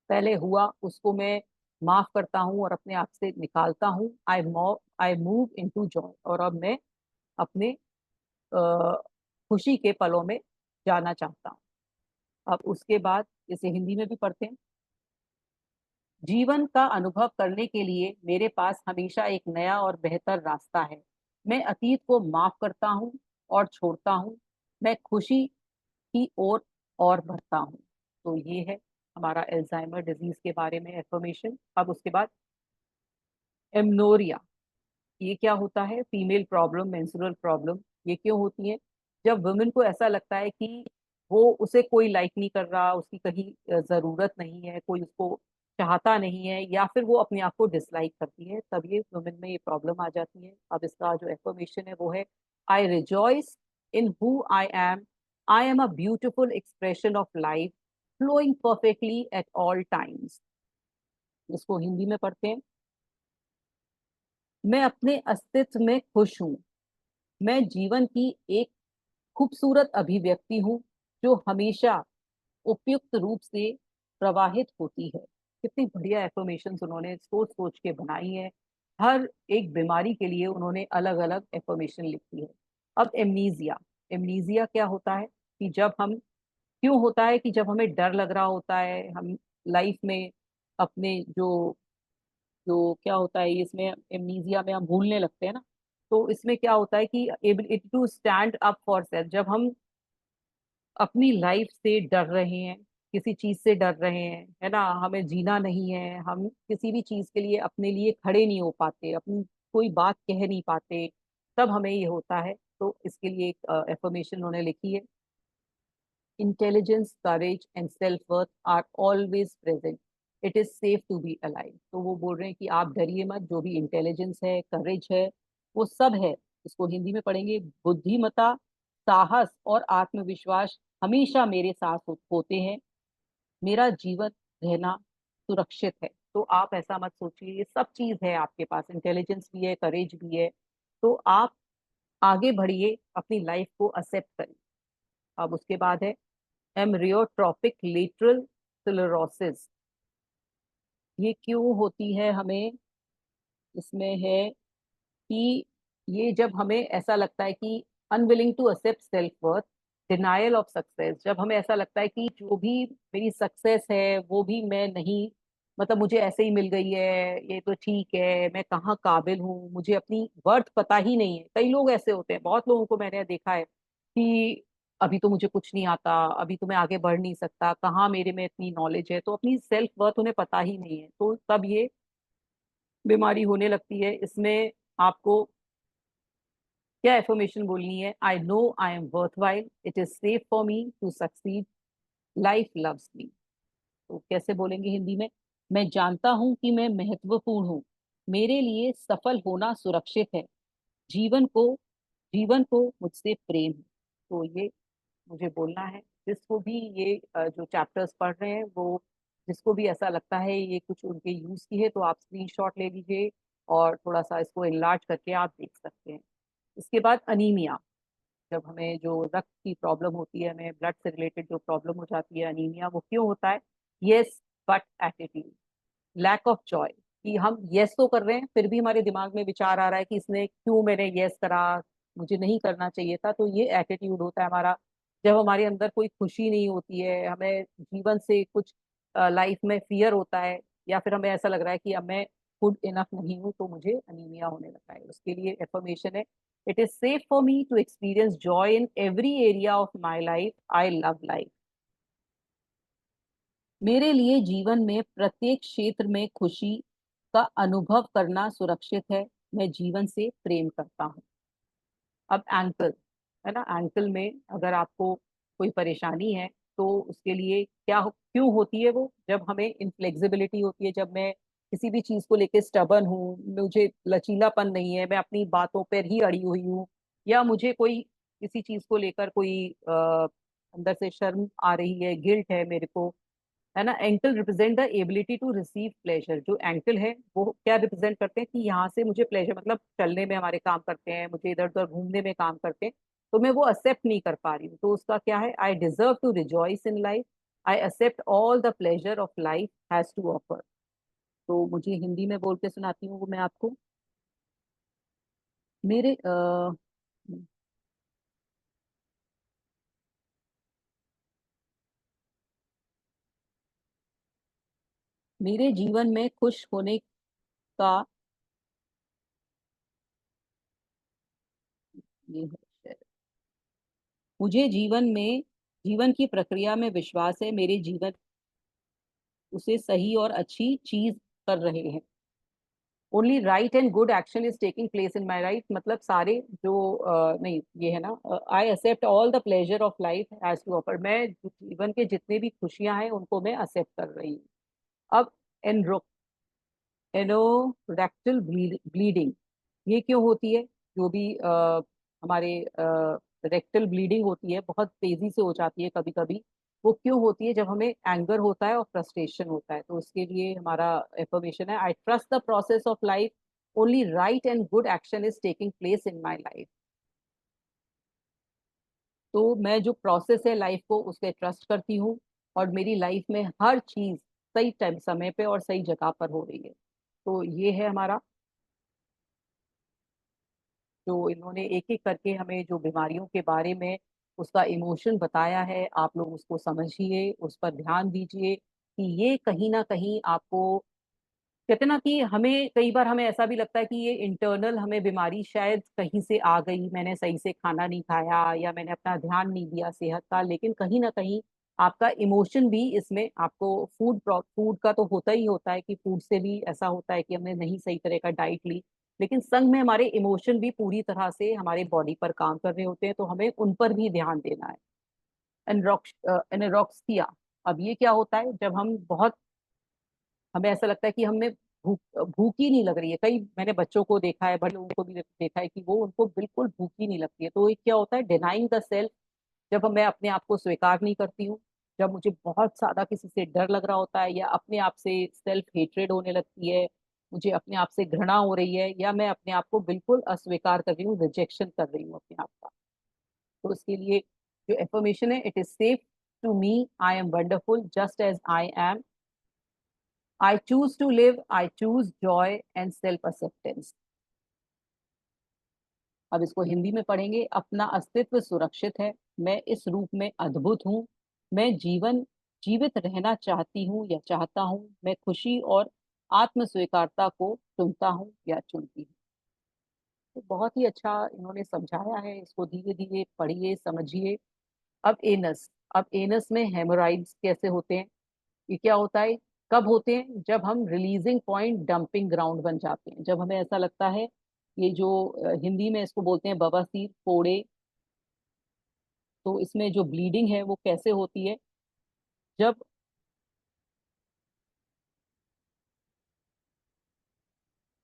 पहले हुआ उसको मैं माफ करता हूँ और अपने आप से निकालता हूँ। आई मूव इनटू जॉय, और अब मैं अपने अ, खुशी के पलों में जाना चाहता हूँ। अब उसके बाद इसे हिंदी में भी पढ़ते हैं। जीवन का अनुभव करने के लिए मेरे पास हमेशा एक नया और बेहतर रास्ता है। मैं अतीत को माफ करता हूँ और छोड़ता हूँ, मैं खुशी की ओर और बढ़ता हूँ। तो ये है हमारा एल्जाइमर डिजीज के बारे में एफर्मेशन। अब उसके बाद एमनोरिया, ये क्या होता है? Female problem, menstrual problem. ये क्यों होती है? जब वुमेन को ऐसा लगता है कि वो, उसे कोई लाइक नहीं कर रहा, उसकी कहीं जरूरत नहीं है, कोई उसको चाहता नहीं है, या फिर वो अपने आप को डिसलाइक करती है, तब ये वुमेन में ये प्रॉब्लम आ जाती है। अब इसका जो एफर्मेशन है वो है, I rejoice in who I am a beautiful expression of life, flowing perfectly at all times. इसको हिंदी में पढ़ते हैं। मैं अपने अस्तित्व में खुश हूँ, मैं जीवन की एक खूबसूरत अभिव्यक्ति हूँ जो हमेशा उपयुक्त रूप से प्रवाहित होती है। कितनी बढ़िया एफर्मेशन उन्होंने सोच सोच के बनाई है। हर एक बीमारी के लिए उन्होंने अलग अलग एफर्मेशन लिखी है। अब एमनीजिया। एमनीजिया क्या होता है? कि जब हम, क्यों होता है कि जब हमें डर लग रहा होता है, हम लाइफ में अपने जो जो क्या होता है, इसमें एमनीजिया में हम भूलने लगते हैं ना। तो इसमें क्या होता है कि ability to stand up for self, जब हम अपनी लाइफ से डर रहे हैं, किसी चीज से डर रहे हैं, है ना, हमें जीना नहीं है, हम किसी भी चीज के लिए अपने लिए खड़े नहीं हो पाते, अपनी कोई बात कह नहीं पाते, तब हमें ये होता है। तो इसके लिए एक एफर्मेशन उन्होंने लिखी है, intelligence, courage and self worth are always present, it is safe to be alive. तो वो बोल रहे हैं कि आप डरिए मत, जो भी इंटेलिजेंस है, करेज है, वो सब है। इसको हिंदी में पढ़ेंगे, बुद्धिमता, साहस और आत्मविश्वास हमेशा मेरे साथ होते हैं, मेरा जीवन रहना सुरक्षित है। तो आप ऐसा मत सोचिए, ये सब चीज है आपके पास, इंटेलिजेंस भी है, करेज भी है। तो आप आगे बढ़िए, अपनी लाइफ को एक्सेप्ट करिए। अब उसके बाद है एमरियोट्रोपिक लेटरल स्क्लेरोसिस। ये क्यों होती है हमें? इसमें है कि ये जब हमें ऐसा लगता है कि unwilling to accept self worth, denial of success, जब हमें ऐसा लगता है कि जो भी मेरी सक्सेस है वो भी मैं नहीं, मतलब मुझे ऐसे ही मिल गई है, ये तो ठीक है, मैं कहाँ काबिल हूँ, मुझे अपनी वर्थ पता ही नहीं है। कई लोग ऐसे होते हैं, बहुत लोगों को मैंने देखा है कि अभी तो मुझे कुछ नहीं आता, अभी तो मैं आगे बढ़ नहीं सकता, कहाँ मेरे में इतनी नॉलेज है, तो अपनी सेल्फ वर्थ उन्हें पता ही नहीं है, तो तब ये बीमारी होने लगती है। इसमें आपको क्या एफर्मेशन बोलनी है? I know I am worthwhile, it is safe for me to succeed, life loves me. तो कैसे बोलेंगे हिंदी में? मैं जानता हूं कि मैं महत्वपूर्ण हूँ, मेरे लिए सफल होना सुरक्षित है, जीवन को जीवन को मुझसे प्रेम है। तो ये मुझे बोलना है। जिसको भी ये जो चैप्टर्स पढ़ रहे हैं, वो जिसको भी ऐसा लगता है ये कुछ उनके यूज की है, तो आप स्क्रीनशॉट ले लीजिए और थोड़ा सा इसको इनलार्ज करके आप देख सकते हैं। इसके बाद अनीमिया, जब हमें जो रक्त की प्रॉब्लम होती है, हमें ब्लड से रिलेटेड जो प्रॉब्लम हो जाती है अनीमिया, वो क्यों होता है? Yes but attitude, lack of joy, कि हम यस तो कर रहे हैं फिर भी हमारे दिमाग में विचार आ रहा है कि इसने क्यों मैंने यस करा, मुझे नहीं करना चाहिए था। तो ये एटीट्यूड होता है हमारा। जब हमारे अंदर कोई खुशी नहीं होती है, हमें जीवन से कुछ लाइफ में फियर होता है, या फिर हमें ऐसा लग रहा है कि अब मैं गुड इनफ नहीं हूँ, तो मुझे अनीमिया होने लगा है। उसके लिए एफर्मेशन है, it is safe for me to experience joy in every area of my life, I love life. मेरे लिए जीवन में प्रत्येक क्षेत्र में खुशी का अनुभव करना सुरक्षित है, मैं जीवन से प्रेम करता हूँ। अब एंकल, है ना, एंकल में अगर आपको कोई परेशानी है, तो उसके लिए क्यों होती है वो? जब हमें इनफ्लेक्सिबिलिटी होती है, जब मैं किसी भी चीज को लेके स्टबन हूँ, मुझे लचीलापन नहीं है, मैं अपनी बातों पर ही अड़ी हुई हूँ, या मुझे कोई किसी चीज को लेकर कोई अंदर से शर्म आ रही है, गिल्ट है मेरे को, है ना। Ankle represent the ability to receive pleasure. जो एंकल है वो क्या रिप्रेजेंट करते हैं? कि यहाँ से मुझे प्लेजर, मतलब चलने में हमारे काम करते हैं, मुझे इधर उधर घूमने में काम करते हैं, तो मैं वो एक्सेप्ट नहीं कर पा रही हूँ। तो उसका क्या है? I deserve to rejoice in life, I accept all the pleasure of life has to offer. तो मुझे हिंदी में बोल के सुनाती हूँ वो मैं आपको। मेरे मेरे जीवन में खुश होने का ये है, मुझे जीवन की प्रक्रिया में विश्वास है, मेरे जीवन उसे सही और अच्छी चीज कर रहे हैं। Only right and good action is taking place in my life, मतलब सारे जो नहीं, ये है ना, I accept all the pleasure of life as to offer, मैं जीवन के जितने भी खुशियां हैं उनको मैं एक्सेप्ट कर रही हूँ। अब एनरो एनोरेक्टल ब्लीडिंग, ये क्यों होती है? जो भी हमारे रेक्टल ब्लीडिंग होती है, बहुत तेजी से हो जाती है कभी कभी, वो क्यों होती है? जब हमें एंगर होता है और फ्रस्ट्रेशन होता है। तो उसके लिए हमारा एफर्मेशन है, I trust the process of life, only right and good action is taking place in my life. तो मैं जो प्रोसेस है लाइफ को, उसके ट्रस्ट करती हूँ, और मेरी लाइफ में हर चीज सही टाइम, समय पे और सही जगह पर हो रही है। तो ये है हमारा, जो इन्होंने एक एक करके हमें जो बीमारियों के बारे में उसका इमोशन बताया है, आप लोग उसको समझिए, उस पर ध्यान दीजिए, कि ये कहीं ना कहीं आपको, कहते ना कि हमें कई बार हमें ऐसा भी लगता है कि ये इंटरनल हमें बीमारी शायद कहीं से आ गई, मैंने सही से खाना नहीं खाया, या मैंने अपना ध्यान नहीं दिया सेहत का, लेकिन कहीं ना कहीं आपका इमोशन भी इसमें आपको, फूड का तो होता ही होता है कि फूड से भी ऐसा होता है कि हमने नहीं सही तरह का डाइट ली, लेकिन संग में हमारे इमोशन भी पूरी तरह से हमारे बॉडी पर काम कर रहे होते हैं, तो हमें उन पर भी ध्यान देना है। एनरोक्सिया, अब ये क्या होता है? जब हम बहुत, हमें ऐसा लगता है कि हमें भूख भूख ही नहीं लग रही है, कई मैंने बच्चों को देखा है, बड़े लोगों को भी देखा है कि वो, उनको बिल्कुल भूख ही नहीं लगती है। तो ये क्या होता है? डिनाइंग द सेल्फ, जब मैं अपने आप को स्वीकार नहीं करती हूँ, जब मुझे बहुत ज्यादा किसी से डर लग रहा होता है, या अपने आप से सेल्फ हेट्रेड होने लगती है, मुझे अपने आप से घृणा हो रही है, या मैं अपने आप को बिल्कुल अस्वीकार कर रही हूँ, रिजेक्शन कर रही हूँ अपने आप का। तो उसके लिए जो एफर्मेशन है, it is safe to me, I am wonderful just as I am, I choose to live, I choose joy and self acceptance. अब इसको हिंदी में पढ़ेंगे। अपना अस्तित्व सुरक्षित है, मैं इस रूप में अद्भुत हूँ, मैं जीवित रहना चाहती हूँ या चाहता हूँ, मैं खुशी और आत्म स्वीकारता को चुनता हूँ या चुनती हूँ। तो बहुत ही अच्छा इन्होंने समझाया है, इसको धीरे धीरे पढ़िए, समझिए, अब एनस में हेमोराइड्स कैसे होते हैं? ये क्या होता है? कब होते हैं? जब हम रिलीजिंग पॉइंट डंपिंग ग्राउंड बन जाते हैं, जब हमें ऐसा लगता है, ये जो हिंदी में इसको बोलते हैं बवासीर, फोड़े। तो इसमें जो ब्लीडिंग है वो कैसे होती है? जब,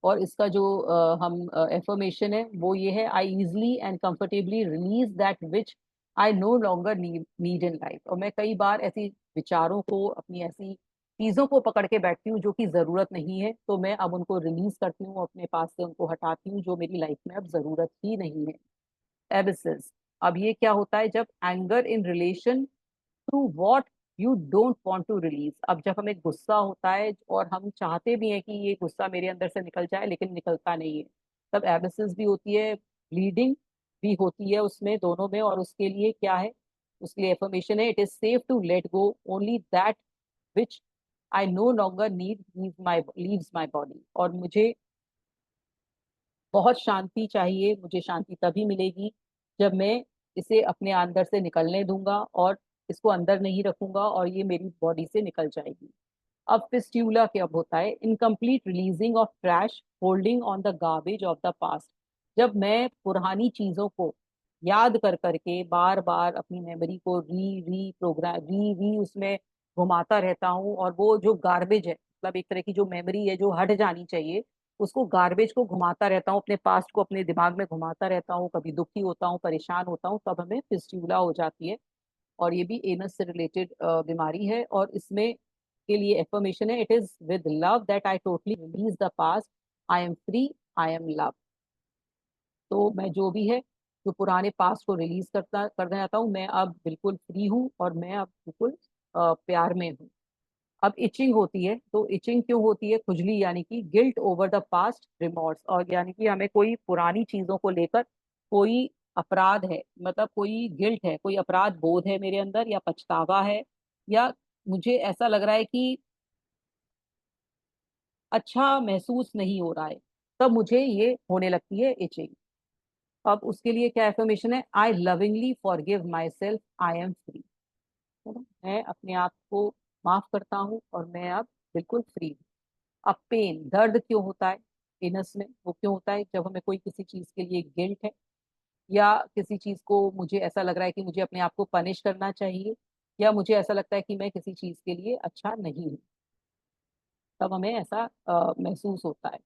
और इसका जो हम एफर्मेशन है वो ये है, I easily and comfortably release that which I no longer need in life. और मैं कई बार ऐसी विचारों को, अपनी ऐसी चीजों को पकड़ के बैठती हूँ जो कि जरूरत नहीं है, तो मैं अब उनको रिलीज करती हूँ, अपने पास से उनको हटाती हूँ, जो मेरी लाइफ में अब जरूरत ही नहीं है। एबिसिस। अब ये क्या होता है? जब anger in relation to what you don't want to release. अब जब हमें गुस्सा होता है और हम चाहते भी हैं कि ये गुस्सा मेरे अंदर से निकल जाए, लेकिन निकलता नहीं है, तब एबिसिस भी होती है, ब्लीडिंग भी होती है उसमें, दोनों में। और उसके लिए क्या है? उसके लिए एफर्मेशन है, it is safe to let go only that which I no longer need leaves my body. और मुझे बहुत शांति चाहिए, मुझे शांति तभी मिलेगी जब मैं इसे अपने अंदर से निकलने दूंगा और इसको अंदर नहीं रखूंगा और ये मेरी बॉडी से निकल जाएगी। अब फिस्ट्यूला क्या होता है? Incomplete releasing of trash holding on the garbage of the past. जब मैं पुरानी चीजों को याद कर करके बार बार अपनी मेमोरी को री री प्रोग्राम री री उसमें घुमाता रहता हूँ, और वो जो गार्बेज है, मतलब एक तरह की जो मेमोरी है जो हट जानी चाहिए, उसको गार्बेज को घुमाता रहता हूँ, अपने पास्ट को अपने दिमाग में घुमाता रहता हूँ, कभी दुखी होता हूँ, परेशान होता हूँ, तब हमें फिस्ट्यूला हो जाती है। और ये भी एनस से रिलेटेड बीमारी है। और इसमें के लिए एफर्मेशन है, it is with love that I totally release the past, I am free, I am love. तो मैं जो भी है, जो पुराने पास्ट को रिलीज करना चाहता हूँ, मैं अब बिल्कुल फ्री हूँ और मैं अब बिल्कुल प्यार में हूँ। अब इचिंग होती है, तो इचिंग क्यों होती है? खुजली, यानी कि guilt over the past, remorse. और यानी कि हमें कोई पुरानी चीजों को लेकर कोई अपराध है, मतलब कोई गिल्ट है, कोई अपराध बोध है मेरे अंदर, या पछतावा है, या मुझे ऐसा लग रहा है कि अच्छा महसूस नहीं हो रहा है, तब मुझे ये होने लगती है इचिंग। अब उसके लिए क्या एफर्मेशन है? I lovingly forgive myself, I am free. मैं अपने आप को माफ करता हूँ और मैं अब बिल्कुल फ्री हूँ। अब पेन, दर्द क्यों होता है एनस में? वो क्यों होता है? जब हमें कोई किसी चीज के लिए गिल्ट है, या किसी चीज को मुझे ऐसा लग रहा है कि मुझे अपने आप को पनिश करना चाहिए, या मुझे ऐसा लगता है कि मैं किसी चीज के लिए अच्छा नहीं हूँ, तब हमें ऐसा महसूस होता है।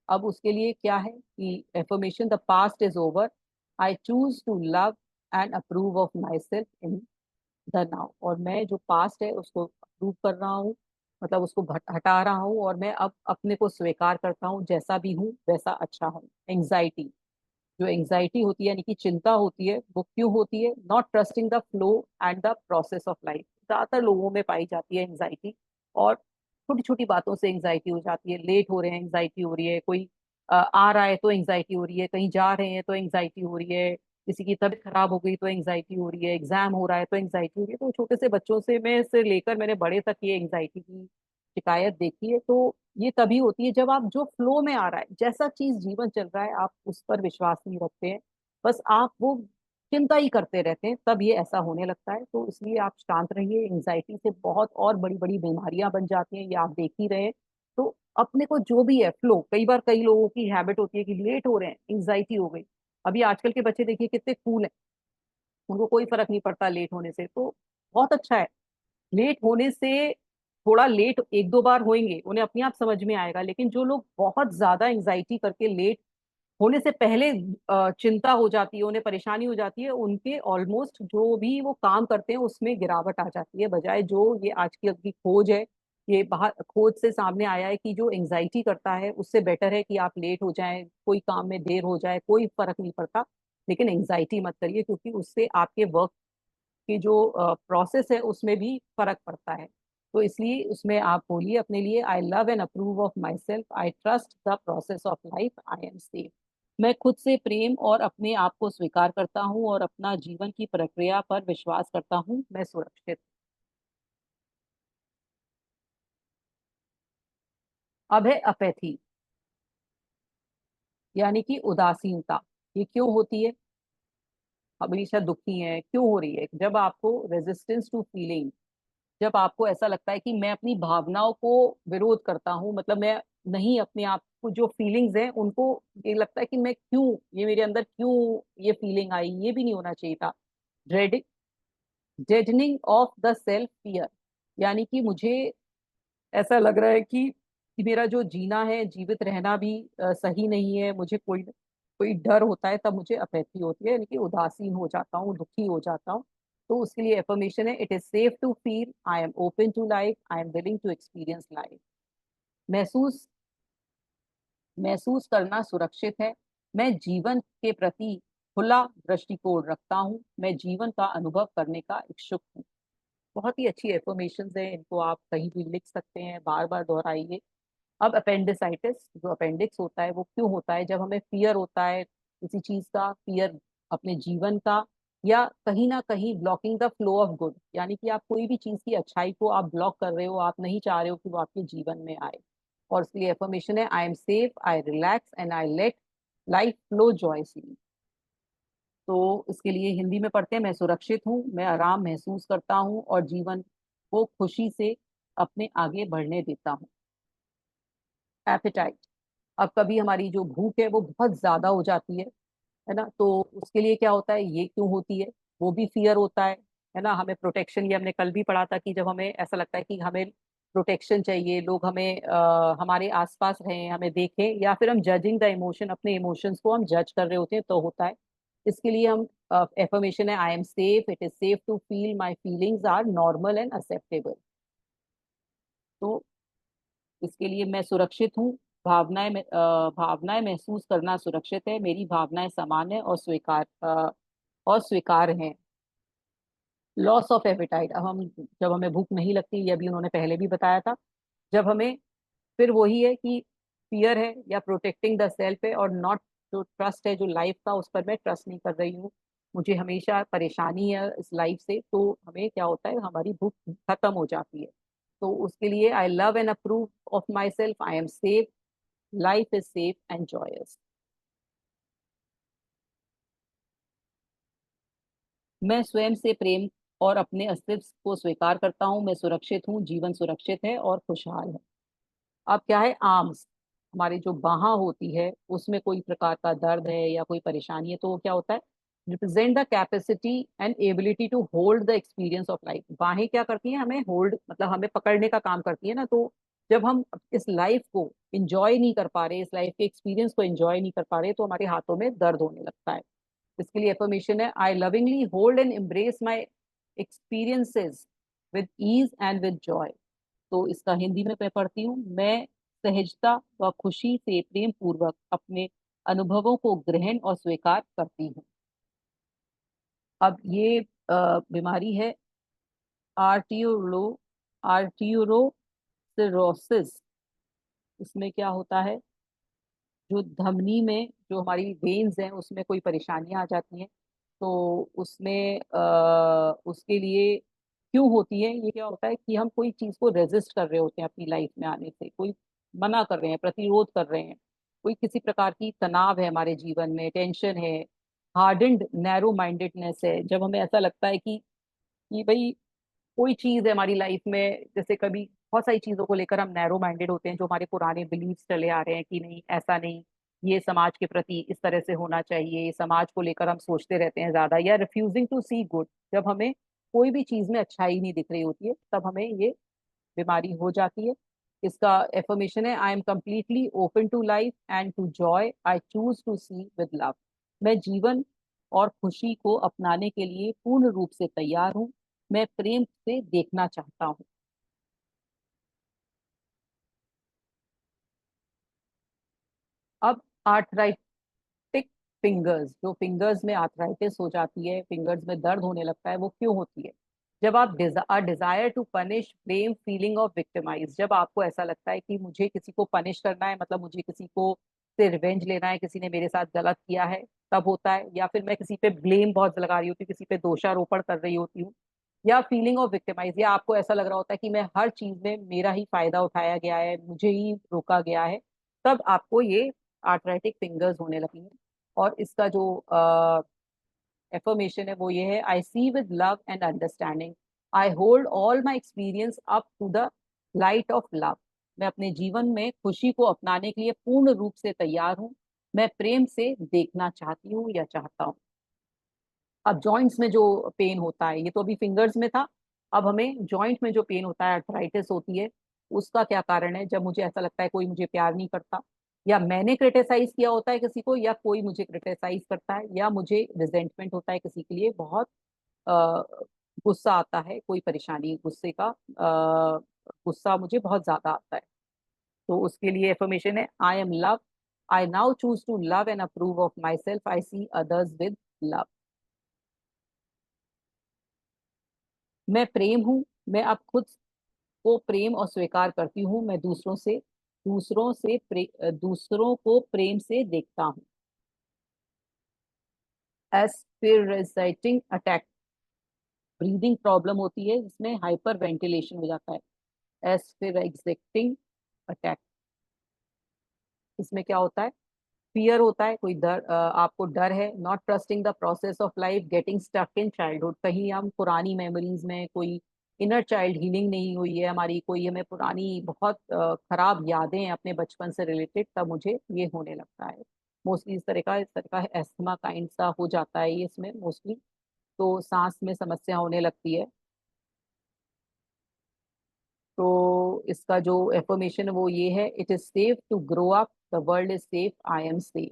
अब उसके लिए क्या है कि affirmation, the past is over, I choose to love and approve of myself in the now. और मैं जो पास्ट है उसको अप्रूव कर रहा हूँ, मतलब उसको हटा रहा हूँ, और मैं अब अपने को स्वीकार करता हूँ, जैसा भी हूँ वैसा अच्छा हूँ। एंग्जाइटी, जो एंग्जाइटी होती है यानी कि चिंता होती है, वो क्यों होती है? Not trusting the flow and the process of life. ज्यादातर लोगों में पाई जाती है एंग्जाइटी, और छोटी छोटी बातों से एंग्जाइटी हो जाती है। लेट हो रहे हैं, एंग्जाइटी हो रही है, कोई आ रहा है तो एंग्जाइटी हो रही है, कहीं जा रहे हैं तो एंग्जाइटी हो रही है, किसी की तबीयत खराब हो गई तो एंग्जाइटी हो रही है, एग्जाम हो रहा है तो एंग्जाइटी हो रही है। तो छोटे से बच्चों से लेकर मैंने बड़े तक ये एंग्जाइटी की शिकायत देखी है। तो ये तभी होती है जब आप, जो फ्लो में आ रहा है, जैसा चीज जीवन चल रहा है, आप उस पर विश्वास नहीं रखते हैं, बस आप वो चिंता ही करते रहते हैं, तब ये ऐसा होने लगता है। तो इसलिए आप शांत रहिए, एंग्जाइटी से बहुत और बड़ी बड़ी बीमारियां बन जाती हैं, ये आप देख ही रहे हैं। तो अपने को जो भी है फ्लो, कई बार कई लोगों की हैबिट होती है कि लेट हो रहे हैं, एंग्जाइटी हो गई। अभी आजकल के बच्चे देखिए कितने कूल हैं, उनको कोई फर्क नहीं पड़ता लेट होने से, तो बहुत अच्छा है। लेट होने से, थोड़ा लेट एक दो बार होंगे, उन्हें अपने आप समझ में आएगा। लेकिन जो लोग बहुत ज्यादा एंग्जाइटी करके लेट होने से पहले चिंता हो जाती है, उन्हें परेशानी हो जाती है, उनके ऑलमोस्ट जो भी वो काम करते हैं उसमें गिरावट आ जाती है। बजाय जो ये आज की खोज है, ये बाहर खोज से सामने आया है कि जो एंग्जाइटी करता है उससे बेटर है कि आप लेट हो जाएं, कोई काम में देर हो जाए, कोई फर्क नहीं पड़ता, लेकिन एंग्जाइटी मत करिए, क्योंकि उससे आपके वर्क की जो प्रोसेस है उसमें भी फर्क पड़ता है। तो इसलिए उसमें आप बोलिए अपने लिए, I love and approve of myself, I trust the process of life, I am safe. मैं खुद से प्रेम और अपने आप को स्वीकार करता हूँ और अपना जीवन की प्रक्रिया पर विश्वास करता हूँ, मैं सुरक्षित। अब है अपैथी, यानी कि उदासीनता। ये क्यों होती है? हमेशा दुखी हैं, क्यों हो रही है? जब आपको रेजिस्टेंस टू फीलिंग, जब आपको ऐसा लगता है कि मैं अपनी भावनाओं को विरोध करता हूँ, मतलब मैं नहीं, अपने आप को जो फीलिंग्स हैं उनको, ये लगता है कि मैं क्यों, ये मेरे अंदर क्यों ये फीलिंग आई, ये भी नहीं होना चाहिए था। Dreading, deadening of the self fear, यानी कि मुझे ऐसा लग रहा है कि मेरा जो जीना है, जीवित रहना भी सही नहीं है, मुझे कोई कोई डर होता है, तब मुझे अपैथी होती है, यानी कि उदासीन हो जाता हूँ, दुखी हो जाता हूँ। तो उसके लिए एफर्मेशन है, it is safe to feel, I am open to life, I am willing to experience life. महसूस महसूस करना सुरक्षित है, मैं जीवन के प्रति खुला दृष्टिकोण रखता हूँ, मैं जीवन का अनुभव करने का इच्छुक हूँ। बहुत ही अच्छी एफर्मेशन है, इनको आप कहीं भी लिख सकते हैं, बार बार दोहराइए। अब अपेंडिसाइटिस, जो अपेंडिक्स होता है वो क्यों होता है? जब हमें फियर होता है किसी चीज का, फियर अपने जीवन का, या कहीं ना कहीं blocking the flow of good, यानी कि आप कोई भी चीज की अच्छाई को आप ब्लॉक कर रहे हो, आप नहीं चाह रहे हो कि वो आपके जीवन में आए। और इसके लिए एफर्मेशन है, I am safe, I relax and I let life flow joyously. तो इसके लिए हिंदी में पढ़ते हैं, मैं सुरक्षित हूँ, मैं आराम महसूस करता हूँ और जीवन को खुशी से अपने आगे बढ़ने देता हूँ। एपेटाइट, अब कभी हमारी जो भूख है वो बहुत ज्यादा हो जाती है ना, तो उसके लिए क्या होता है, ये क्यों होती है? वो भी फियर होता है ना। हमें प्रोटेक्शन, ये हमने कल भी पढ़ा था कि जब हमें ऐसा लगता है कि हमें प्रोटेक्शन चाहिए, लोग हमें हमारे आसपास रहें, हमें देखें, या फिर हम जजिंग द इमोशन, अपने इमोशंस को हम जज कर रहे होते हैं, तो होता है। इसके लिए हम एफर्मेशन है, I am safe, it is safe to feel, my feelings are normal and acceptable. तो इसके लिए मैं सुरक्षित हूँ, भावनाएं महसूस करना सुरक्षित है, मेरी भावनाएं सामान्य और स्वीकार हैं। लॉस ऑफ एपेटाइट, अब हम, जब हमें भूख नहीं लगती, ये अभी उन्होंने पहले भी बताया था, जब हमें, फिर वही है कि फियर है या प्रोटेक्टिंग द सेल्फ है, और नॉट, जो ट्रस्ट है जो लाइफ का, उस पर मैं ट्रस्ट नहीं कर रही हूँ, मुझे हमेशा परेशानी है इस लाइफ से, तो हमें क्या होता है, हमारी भूख खत्म हो जाती है। तो उसके लिए I love and approve of myself, I am safe, life is safe and joyous. मैं स्वयं से प्रेम और अपने अस्तित्व को स्वीकार करता हूँ, मैं सुरक्षित हूँ, जीवन सुरक्षित है और खुशहाल है। अब क्या है, आर्म्स, हमारी जो बाह होती है उसमें कोई प्रकार का दर्द है या कोई परेशानी है, तो वो क्या होता है, represent the capacity and ability to hold the experience of life. बाहें क्या करती हैं, हमें होल्ड, मतलब हमें पकड़ने का काम करती है ना। तो जब हम इस लाइफ को इंजॉय नहीं कर पा रहे, इस लाइफ के एक्सपीरियंस को इंजॉय नहीं कर पा रहे, तो हमारे हाथों में दर्द होने लगता है। इसके लिए एफर्मेशन है, I lovingly hold and embrace my experiences with ease and with joy. तो इसका हिंदी में मैं पढ़ती हूँ, मैं सहजता व खुशी से प्रेम पूर्वक अपने अनुभवों को ग्रहण और स्वीकार करती हूँ। अब ये बीमारी है आर्टियोलो आर्टियोरोसिरोसिस। इसमें क्या होता है, जो धमनी में, जो हमारी वेन्स हैं उसमें कोई परेशानियां आ जाती हैं, तो उसमें उसके लिए क्यों होती है, ये क्या होता है कि हम कोई चीज को रेजिस्ट कर रहे होते हैं अपनी लाइफ में आने से, कोई मना कर रहे हैं, प्रतिरोध कर रहे हैं, कोई किसी प्रकार की तनाव है हमारे जीवन में, टेंशन है, हार्डेंड नैरो माइंडेडनेस है, जब हमें ऐसा लगता है कि भाई कोई चीज है हमारी लाइफ में, जैसे कभी बहुत सारी चीजों को लेकर हम नैरो माइंडेड होते हैं, जो हमारे पुराने बिलीव्स चले आ रहे हैं कि नहीं, ऐसा नहीं, ये समाज के प्रति इस तरह से होना चाहिए, समाज को लेकर हम सोचते रहते हैं ज्यादा, या रिफ्यूजिंग टू सी गुड, जब हमें कोई भी चीज में अच्छाई नहीं दिख रही होती है, तब हमें ये बीमारी हो जाती है। इसका एफर्मेशन है, I am completely open to life and to joy, I choose to see with love. मैं जीवन और खुशी को अपनाने के लिए पूर्ण रूप से तैयार हूँ, मैं प्रेम से देखना चाहता हूँ। अब आर्थराइटिक फिंगर्स, जो फिंगर्स में आर्थराइटिस हो जाती है, फिंगर्स में दर्द होने लगता है, वो क्यों होती है? जब आप desire to punish, blame, feeling of victimize, जब आपको ऐसा लगता है कि मुझे किसी को पनिश करना है, मतलब मुझे किसी को से रिवेंज लेना है, किसी ने मेरे साथ गलत किया है, तब होता है। या फिर मैं किसी पे ब्लेम बहुत लगा रही होती हूँ, किसी पे दोषारोपण कर रही होती हूँ, या फीलिंग ऑफ विक्टिमाइज, या आपको ऐसा लग रहा होता है कि मैं हर चीज में मेरा ही फायदा उठाया गया है, मुझे ही रोका गया है, तब आपको ये आर्थराइटिक फिंगर्स होने लगेंगे। और इसका जो एफर्मेशन है वो ये है, I see with love and understanding, I hold all my experience up to the light of love. मैं अपने जीवन में खुशी को अपनाने के लिए पूर्ण रूप से तैयार हूँ। मैं प्रेम से देखना चाहती हूँ या चाहता हूँ। अब जॉइंट्स में जो पेन होता है, ये तो अभी फिंगर्स में था, अब हमें जॉइंट में जो पेन होता है, आर्थराइटिस होती है, उसका क्या कारण है? जब मुझे ऐसा लगता है कोई मुझे प्यार नहीं करता, या मैंने क्रिटिसाइज किया होता है किसी को, या कोई मुझे क्रिटिसाइज करता है, या मुझे रिजेंटमेंट होता है किसी के लिए, बहुत अ, गुस्सा आता है, कोई परेशानी, गुस्से का गुस्सा मुझे बहुत ज्यादा आता है। तो उसके लिए एफर्मेशन है, I am love, I now choose to love and approve of myself, I see others with love. मैं प्रेम हूँ, मैं अब खुद को प्रेम और स्वीकार करती हूँ। मैं दूसरों को प्रेम से देखता हूँ। एस्पिरेटिंग अटैक, ब्रीदिंग प्रॉब्लम होती है जिसमें हाइपर वेंटिलेशन हो जाता है। एस्पिरेटिंग अटैक, इसमें क्या होता है? फियर होता है, कोई डर, आपको डर है। Not trusting the process of life, getting stuck in childhood, कहीं हम पुरानी मेमोरीज में, कोई इनर चाइल्ड हीलिंग नहीं हुई है हमारी, कोई हमें पुरानी बहुत खराब यादें हैं अपने बचपन से रिलेटेड, तब मुझे ये होने लगता है। मोस्टली इस तरह का एस्थमा काइंड सा हो जाता है ये इसमें मोस्टली। तो सांस में समस्या होने लगती है। तो इसका जो एफर्मेशन है वो ये है, it is safe to grow up, the world is safe, I am safe.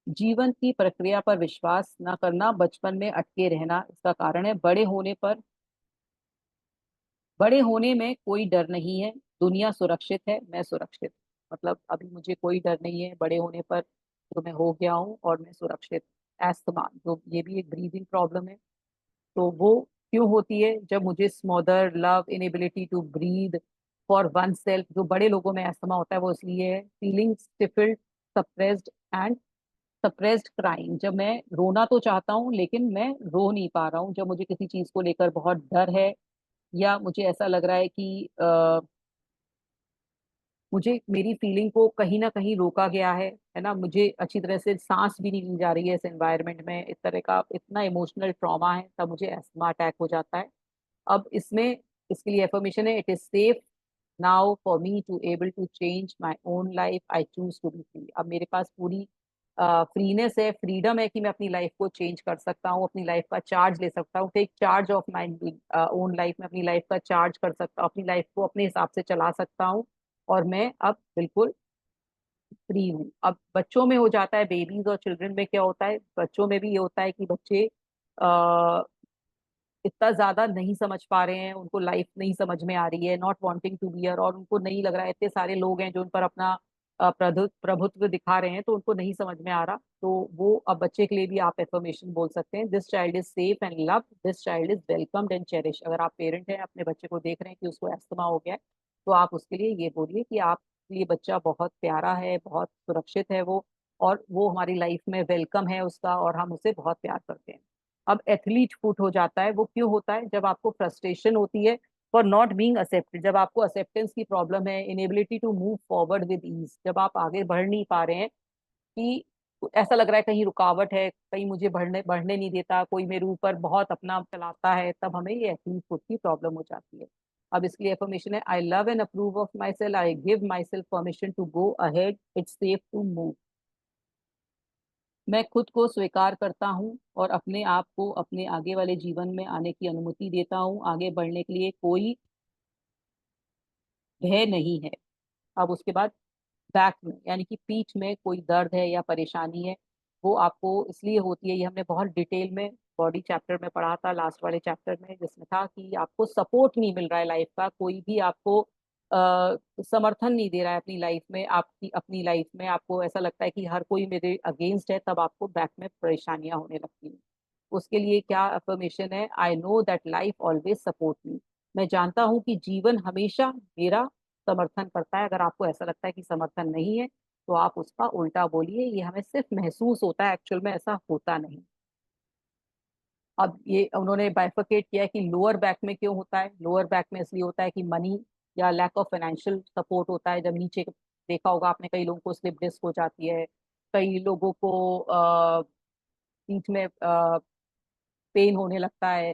जीवन की प्रक्रिया पर विश्वास न करना, बचपन में अटके रहना इसका कारण है। बड़े होने में कोई डर नहीं है, दुनिया सुरक्षित है, मैं सुरक्षित। मतलब अभी मुझे कोई डर नहीं है बड़े होने पर, तो मैं हो गया हूँ और मैं सुरक्षित। एस्थमा, जो ये भी एक ब्रीदिंग प्रॉब्लम है, तो वो क्यों होती है? जब मुझे smother love, inability to breathe for oneself, जो बड़े लोगों में एस्थमा होता है वो इसलिए है। Feeling stifled, suppressed and suppressed crime, जब मैं रोना तो चाहता हूँ लेकिन मैं रो नहीं पा रहा हूँ, जब मुझे किसी चीज को लेकर बहुत डर है, या मुझे ऐसा लग रहा है कि मुझे मेरी फीलिंग को कहीं ना कहीं रोका गया है ना, मुझे अच्छी तरह से सांस भी नहीं ली जा रही है इस एनवायरनमेंट में, इस तरह का इतना इमोशनल ट्रॉमा है, तब मुझे एस्थमा अटैक हो जाता है। अब इसमें इसके लिए एफर्मेशन है, it is safe now for me to able to change my own life, I choose to be free. अब मेरे पास पूरी फ्रीनेस है, फ्रीडम है कि मैं अपनी लाइफ को चेंज कर सकता हूँ, अपनी लाइफ का चार्ज ले सकता हूँ, take charge of my own life, में अपनी लाइफ का चार्ज कर सकता हूँ, अपनी लाइफ को अपने हिसाब से चला सकता हूँ, और मैं अब बिल्कुल फ्री हूँ। अब बच्चों में हो जाता है, बेबीज और चिल्ड्रन में क्या होता है, बच्चों में भी ये होता है कि बच्चे इतना ज्यादा नहीं समझ पा रहे हैं, उनको लाइफ नहीं समझ में आ रही है, नॉट वांटिंग टू बियर, और उनको नहीं लग रहा है, इतने सारे लोग हैं जो उन पर अपना प्रभुत्व दिखा रहे हैं, तो उनको नहीं समझ में आ रहा। तो वो अब बच्चे के लिए भी आप एफर्मेशन बोल सकते हैं, this child is safe and love, this child is welcomed and cherish. अगर आप पेरेंट हैं, अपने बच्चे को देख रहे हैं कि उसको एस्थमा हो गया है, तो आप उसके लिए ये बोलिए कि आप, ये बच्चा बहुत प्यारा है, बहुत सुरक्षित है वो, और वो हमारी लाइफ में वेलकम है उसका, और हम उसे बहुत प्यार करते हैं। अब एथलीट फुट हो जाता है, वो क्यों होता है? जब आपको फ्रस्ट्रेशन होती है फॉर नॉट बीइंग एक्सेप्टेड, जब आपको एक्सेप्टेंस की प्रॉब्लम है, inability to move forward with ease, जब आप आगे बढ़ नहीं पा रहे हैं, कि ऐसा लग रहा है कहीं रुकावट है, कहीं मुझे बढ़ने बढ़ने नहीं देता, कोई मेरे ऊपर बहुत अपना चलाता है, तब हमें ये एथलीट फुट की प्रॉब्लम हो जाती है। अब इसके लिए एफर्मेशन है, I love and approve of myself, I give myself permission to go ahead, it's safe to move. मैं खुद को स्वीकार करता हूँ और अपने आप को अपने आगे वाले जीवन में आने की अनुमति देता हूँ, आगे बढ़ने के लिए कोई भय नहीं है। अब उसके बाद बैक में, यानी कि पीठ में कोई दर्द है या परेशानी है, वो आपको इसलिए होती है, ये हमने बहुत डिटेल में बॉडी चैप्टर में पढ़ा था, लास्ट वाले चैप्टर में, जिसमें था कि आपको सपोर्ट नहीं मिल रहा है लाइफ का, कोई भी आपको समर्थन नहीं दे रहा है अपनी लाइफ में, आपकी अपनी लाइफ में आपको ऐसा लगता है कि हर कोई मेरे अगेंस्ट है, तब आपको बैक में परेशानियां होने लगती हैं। उसके लिए क्या अफर्मेशन है, I know that life always support me, मैं जानता हूँ कि जीवन हमेशा मेरा समर्थन करता है। अगर आपको ऐसा लगता है कि समर्थन नहीं है, तो आप उसका उल्टा बोलिए, ये हमें सिर्फ महसूस होता है, एक्चुअल में ऐसा होता नहीं। अब ये उन्होंने बाइफरकेट किया है कि लोअर बैक में क्यों होता है। लोअर बैक में इसलिए होता है कि मनी या लैक ऑफ फाइनेंशियल सपोर्ट होता है, जब नीचे, देखा होगा आपने, कई लोगों को स्लिप डिस्क हो जाती है, कई लोगों को पीठ में पेन होने लगता है,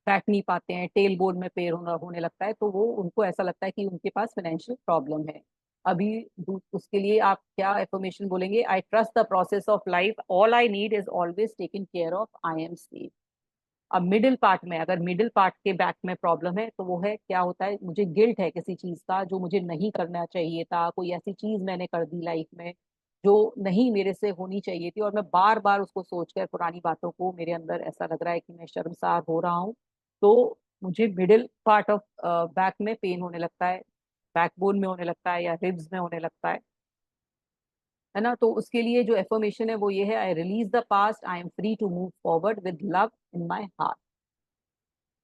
बैठ नहीं पाते हैं, टेल बोन में पेन होने लगता है, तो वो उनको ऐसा लगता है कि उनके पास फाइनेंशियल प्रॉब्लम है। अभी उसके लिए आप क्या एफर्मेशन बोलेंगे? I trust the process of life, all I need is always taken care of, I am safe. अब मिडिल पार्ट में, अगर मिडिल पार्ट के बैक में प्रॉब्लम है तो वो है, क्या होता है, मुझे गिल्ट है किसी चीज का जो मुझे नहीं करना चाहिए था, कोई ऐसी चीज मैंने कर दी लाइफ में जो नहीं मेरे से होनी चाहिए थी, और मैं बार बार उसको सोचकर पुरानी बातों को, मेरे अंदर ऐसा लग रहा है कि मैं शर्मसार हो रहा हूँ। तो मुझे मिडिल पार्ट ऑफ बैक में पेन होने लगता है, बैकबोन में होने लगता है, या रिब्स में होने लगता है ना। तो उसके लिए जो एफर्मेशन है वो ये है, I release the past, I am free to move forward with love in my heart.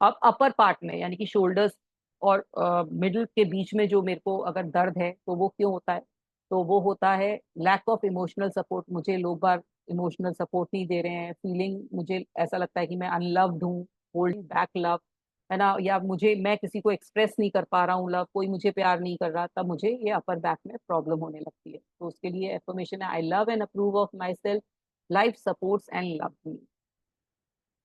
अब अपर पार्ट में, यानी कि शोल्डर्स और मिडिल के बीच में जो मेरे को अगर दर्द है, तो वो क्यों होता है? तो वो होता है लैक ऑफ इमोशनल सपोर्ट। मुझे लोग बार इमोशनल सपोर्ट नहीं दे रहे हैं, फीलिंग, मुझे ऐसा लगता है कि मैं अनलव्ड हूँ, होल्डिंग बैक लव, है ना, या मुझे, मैं किसी को एक्सप्रेस नहीं कर पा रहा हूँ लव, कोई मुझे प्यार नहीं कर रहा, तब मुझे ये अपर बैक में प्रॉब्लम होने लगती है। तो उसके लिए एफर्मेशन है, I love and approve of my self, life supports and love me.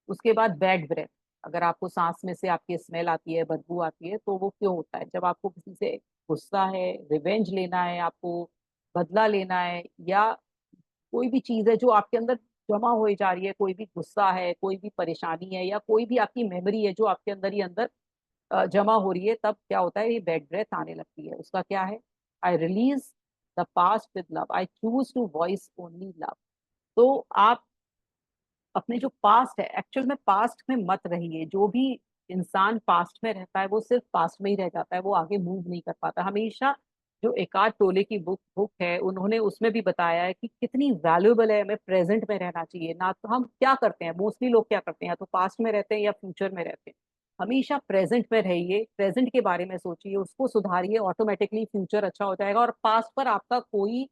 उसके बाद बैड ब्रेथ। अगर आपको सांस में से आपकी स्मेल आती है, बदबू आती है, तो वो क्यों होता है? जब आपको किसी से गुस्सा है, रिवेंज लेना है, आपको बदला लेना है, या कोई भी चीज है जो आपके अंदर जमा हो जा रही है, कोई भी गुस्सा है, कोई भी परेशानी है, या कोई भी आपकी मेमोरी है जो आपके अंदर ही अंदर जमा हो रही है, तब क्या होता है, ये बैड ब्रेथ आने लगती है। उसका क्या है? I release the past with love, I choose to voice only love. तो आप अपने जो पास्ट है, एक्चुअल में पास्ट में मत रहिए। जो भी इंसान पास्ट में रहता है वो सिर्फ पास्ट में ही रह जाता है, वो आगे मूव नहीं कर पाता हमेशा। जो एकार्ट टोले की बुक बुक है, उन्होंने उसमें भी बताया है कि कितनी वैल्यूएबल है, हमें प्रेजेंट में रहना चाहिए। ना तो हम क्या करते हैं, मोस्टली लोग क्या करते हैं, या तो पास्ट में रहते हैं या फ्यूचर में रहते हैं। हमेशा प्रेजेंट में रहिए, प्रेजेंट के बारे में सोचिए, उसको सुधारिए, ऑटोमेटिकली फ्यूचर अच्छा हो जाएगा। और पास्ट पर आपका कोई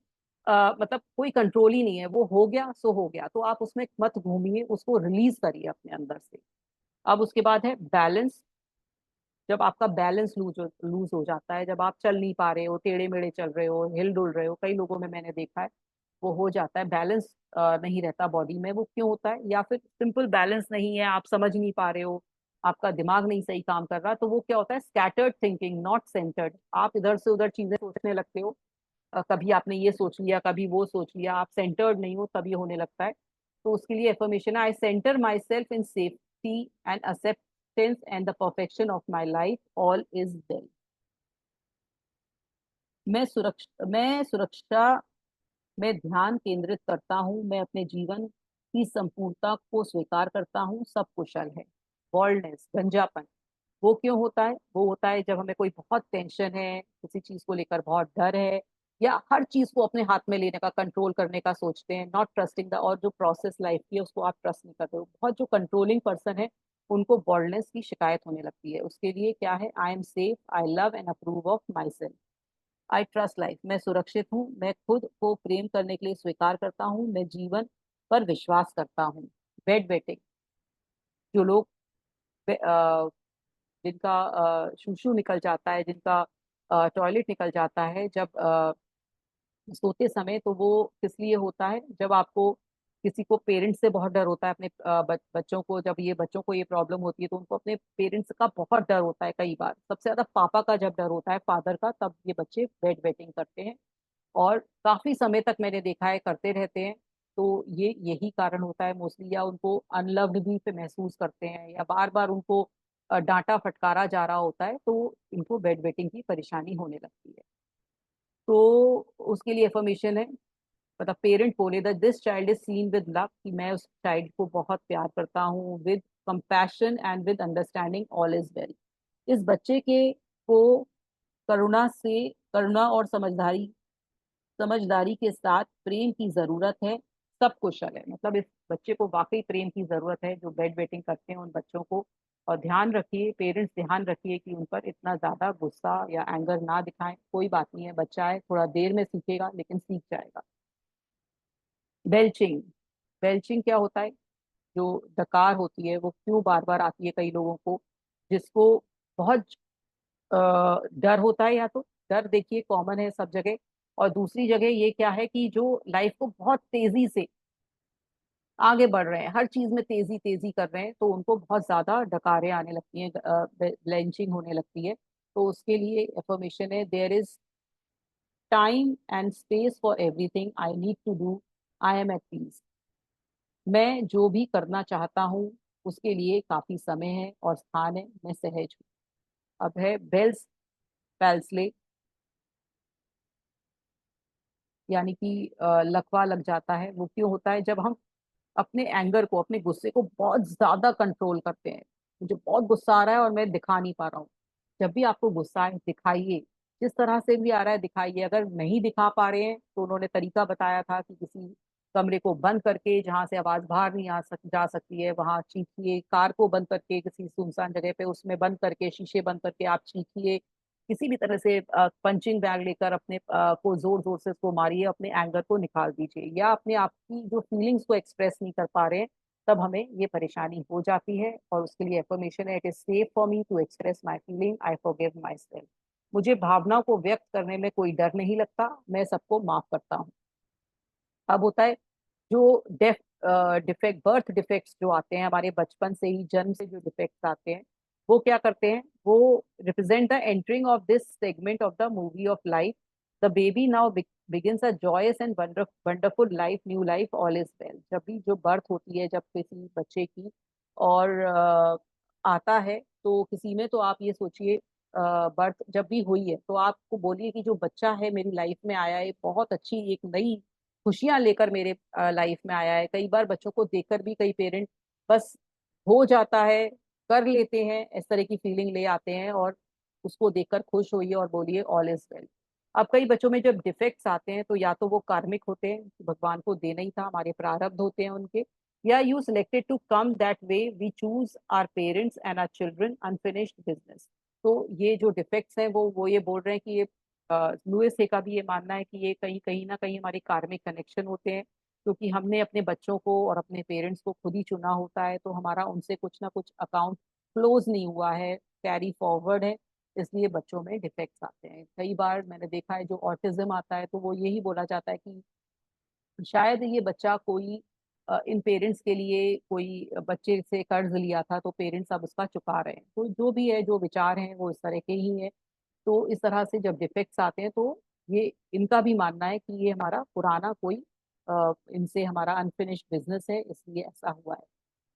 मतलब कोई कंट्रोल ही नहीं है, वो हो गया सो हो गया, तो आप उसमें मत घूमिए, उसको रिलीज करिए अपने अंदर से। अब उसके बाद है बैलेंस। जब आपका बैलेंस लूज हो जाता है, जब आप चल नहीं पा रहे हो, टेढ़े मेढ़े चल रहे हो, हिल डुल रहे हो, कई लोगों में मैंने देखा है वो हो जाता है, बैलेंस नहीं रहता बॉडी में। वो क्यों होता है? या फिर सिंपल बैलेंस नहीं है, आप समझ नहीं पा रहे हो, आपका दिमाग नहीं सही काम कर रहा, तो वो क्या होता है, स्कैटर्ड थिंकिंग नॉट सेंटर्ड। आप इधर से उधर चीजें सोचने लगते हो, कभी आपने ये सोच लिया, कभी वो सोच लिया, आप सेंटर्ड नहीं हो, तब ये होने लगता है। तो उसके लिए एफर्मेशन है, I centre myself in safety and acceptance and the perfection of my life, all is well. मैं सुरक्षा में ध्यान केंद्रित करता हूँ, मैं अपने जीवन की संपूर्णता को स्वीकार करता हूँ, सब कुशल है। बॉल्डनेस, गंजापन, वो क्यों होता है? वो होता है जब हमें कोई बहुत टेंशन है, किसी चीज को लेकर बहुत डर है, या हर चीज को अपने हाथ में लेने का, कंट्रोल करने का सोचते हैं, नॉट ट्रस्टिंग द, और जो प्रोसेस लाइफ की है उसको आप ट्रस्ट नहीं करते हो, बहुत जो कंट्रोलिंग पर्सन है, उनको बॉल्डनेस की शिकायत होने लगती है। उसके लिए क्या है, I am safe, I love and approve of myself, I trust life, मैं सुरक्षित हूँ, मैं खुद को प्रेम करने के लिए स्वीकार करता हूँ, मैं जीवन पर विश्वास करता हूँ। बेड वेटिंग, जो लोग जिनका शूशू निकल जाता है, जिनका टॉयलेट निकल जाता है जब सोते समय, तो वो किस लिए होता है? जब आपको किसी को, पेरेंट्स से बहुत डर होता है, अपने बच्चों को, जब ये बच्चों को ये प्रॉब्लम होती है तो उनको अपने पेरेंट्स का बहुत डर होता है, कई बार सबसे ज्यादा पापा का जब डर होता है, फादर का, तब ये बच्चे बेड वेटिंग करते हैं, और काफी समय तक मैंने देखा है करते रहते हैं। तो ये यही कारण होता है मोस्टली, या उनको अनलव्ड भी पे महसूस करते हैं, या बार बार उनको डांटा फटकारा जा रहा होता है, तो इनको बेड वेटिंग की परेशानी होने लगती है। तो उसके लिए एफर्मेशन है, मतलब पेरेंट बोले that this child is seen with love, कि मैं उस चाइल्ड को बहुत प्यार करता हूँ, with compassion and with understanding, all is well. इस बच्चे के को करुणा और समझदारी के साथ प्रेम की जरूरत है, सब कुशल है। मतलब इस बच्चे को वाकई प्रेम की जरूरत है, जो बेड वेटिंग करते हैं उन बच्चों को। और ध्यान रखिए, पेरेंट्स ध्यान रखिए कि उन पर इतना ज्यादा गुस्सा या एंगर ना दिखाएं, कोई बात नहीं है, बच्चा है, थोड़ा देर में सीखेगा लेकिन सीख जाएगा। बेल्चिंग, बेल्चिंग क्या होता है? जो डकार होती है वो क्यों बार बार आती है कई लोगों को, जिसको बहुत डर होता है, या तो डर देखिए कॉमन है सब जगह, और दूसरी जगह ये क्या है कि जो लाइफ को बहुत तेजी से आगे बढ़ रहे हैं, हर चीज में तेजी तेजी कर रहे हैं, तो उनको बहुत ज्यादा डकारें आने लगती हैं, ब्लेंचिंग होने लगती है। तो उसके लिए एफर्मेशन है, there is time and space for everything I need to do, I am at peace. मैं जो भी करना चाहता हूँ उसके लिए काफी समय है और स्थान है, मैं सहज हूँ। अब है बेल्स पैल्सले, यानी कि लकवा लग जाता है। वो क्यों होता है? जब हम अपने एंगर को, अपने गुस्से को बहुत ज्यादा कंट्रोल करते हैं। मुझे बहुत गुस्सा आ रहा है और मैं दिखा नहीं पा रहा हूँ। जब भी आपको गुस्सा है दिखाइए, जिस तरह से भी आ रहा है दिखाइए। अगर नहीं दिखा पा रहे हैं तो उन्होंने तरीका बताया था कि किसी कमरे को बंद करके, जहां से आवाज बाहर नहीं जा सकती है, वहां चीखिए। कार को बंद करके किसी सुनसान जगह पे उसमें बंद करके, शीशे बंद करके आप चीखिए। किसी भी तरह से पंचिंग बैग लेकर अपने को जोर जोर से उसको मारिए, अपने एंगर को निकाल दीजिए। या अपने आप की जो फीलिंग्स को एक्सप्रेस नहीं कर पा रहे हैं, तब हमें ये परेशानी हो जाती है। और उसके लिए एफर्मेशन है, it is safe for me to express my feeling, I forgive myself. मुझे भावनाओं को व्यक्त करने में कोई डर नहीं लगता, मैं सबको माफ करता हूँ। अब होता है जो डिफेक्ट, बर्थ डिफेक्ट्स जो आते हैं हमारे बचपन से ही, जन्म से जो डिफेक्ट्स आते हैं, वो क्या करते हैं? वो represent the entering of this segment of the movie of life. The baby now begins a joyous and wonderful life, new life, all is well. जब भी जो बर्थ होती है जब किसी बच्चे की, और आता है, तो किसी में तो आप ये सोचिए, बर्थ जब भी हुई है तो आपको बोलिए कि जो बच्चा है मेरी लाइफ में आया है, बहुत अच्छी एक नई खुशियां लेकर मेरे लाइफ में आया है। कई बार बच्चों को देखकर भी कई पेरेंट बस हो जाता है, कर लेते हैं, इस तरह की फीलिंग ले आते हैं, और उसको देखकर खुश होइए और बोलिए ऑल इज वेल। अब कई बच्चों में जब डिफेक्ट्स आते हैं तो या तो वो कार्मिक होते हैं, भगवान को देना ही था, हमारे प्रारब्ध होते हैं उनके, या you selected to come that way, we choose our parents and our children unfinished business. तो ये जो डिफेक्ट्स हैं वो ये बोल रहे हैं कि ये लुइस हे का भी ये मानना है कि ये कहीं कहीं ना कहीं हमारे कार्मिक कनेक्शन होते हैं, क्योंकि हमने अपने बच्चों को और अपने पेरेंट्स को खुद ही चुना होता है, तो हमारा उनसे कुछ ना कुछ अकाउंट क्लोज नहीं हुआ है, कैरी फॉरवर्ड है, इसलिए बच्चों में डिफेक्ट्स आते हैं। कई बार मैंने देखा है जो ऑटिज्म आता है तो वो यही बोला जाता है कि शायद ये बच्चा कोई इन पेरेंट्स के लिए कोई बच्चे से कर्ज लिया था, तो पेरेंट्स अब उसका चुका रहे हैं। तो जो भी है, जो विचार हैं वो इस तरह के ही है। तो इस तरह से जब डिफेक्ट्स आते हैं तो ये इनका भी मानना है कि ये हमारा पुराना कोई इनसे हमारा अनफिनिश्ड बिजनेस है, इसलिए ऐसा हुआ है।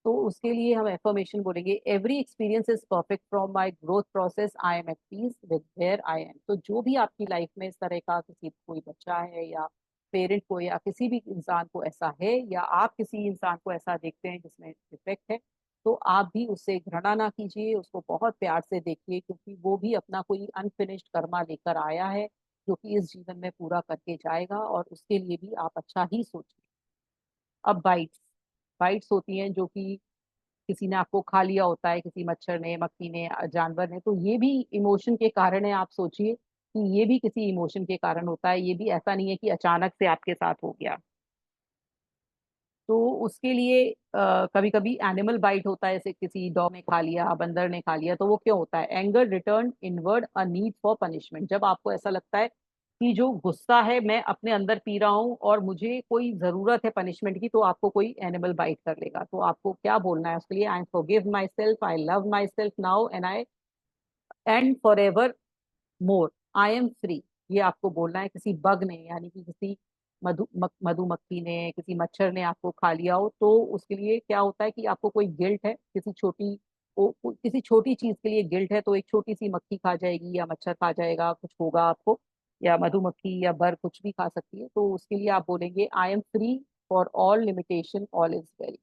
तो उसके लिए हम एफर्मेशन बोलेंगे, every experience is perfect from my growth process, I am at peace with where I am. तो जो भी आपकी लाइफ में इस तरह का किसी कोई बच्चा है या पेरेंट को या किसी भी इंसान को ऐसा है, या आप किसी इंसान को ऐसा देखते हैं जिसमें डिफेक्ट है, तो आप भी उससे घृणा ना कीजिए, उसको बहुत प्यार से देखिए, क्योंकि वो भी अपना कोई अनफिनिश्ड कर्मा लेकर आया है, जो कि इस जीवन में पूरा करके जाएगा, और उसके लिए भी आप अच्छा ही सोचिए। अब बाइट्स, बाइट्स होती हैं जो कि किसी ने आपको खा लिया होता है, किसी मच्छर ने, मक्खी ने, जानवर ने, तो ये भी इमोशन के कारण है। आप सोचिए कि ये भी किसी इमोशन के कारण होता है, ये भी ऐसा नहीं है कि अचानक से आपके साथ हो गया। तो उसके लिए कभी कभी एनिमल बाइट होता है, जैसे किसी डॉग ने खा लिया, बंदर ने खा लिया, तो वो क्यों होता है? Anger return inward, a need for punishment. जब आपको ऐसा लगता है कि जो गुस्सा है मैं अपने अंदर पी रहा हूँ और मुझे कोई जरूरत है पनिशमेंट की, तो आपको कोई एनिमल बाइट कर लेगा। तो आपको क्या बोलना है उसके लिए? आई forgive myself, I love my self now, and I and for ever more, I am free. ये आपको बोलना है। किसी बग ने, यानी कि किसी मधुमक्खी ने, किसी मच्छर ने आपको खा लिया हो, तो उसके लिए क्या होता है कि आपको कोई गिल्ट है, किसी छोटी चीज के लिए गिल्ट है, तो एक छोटी सी मक्खी खा जाएगी या मच्छर खा जाएगा, कुछ होगा आपको, या मधुमक्खी या बर कुछ भी खा सकती है, तो उसके लिए आप बोलेंगे आई am free for all limitation, all is well.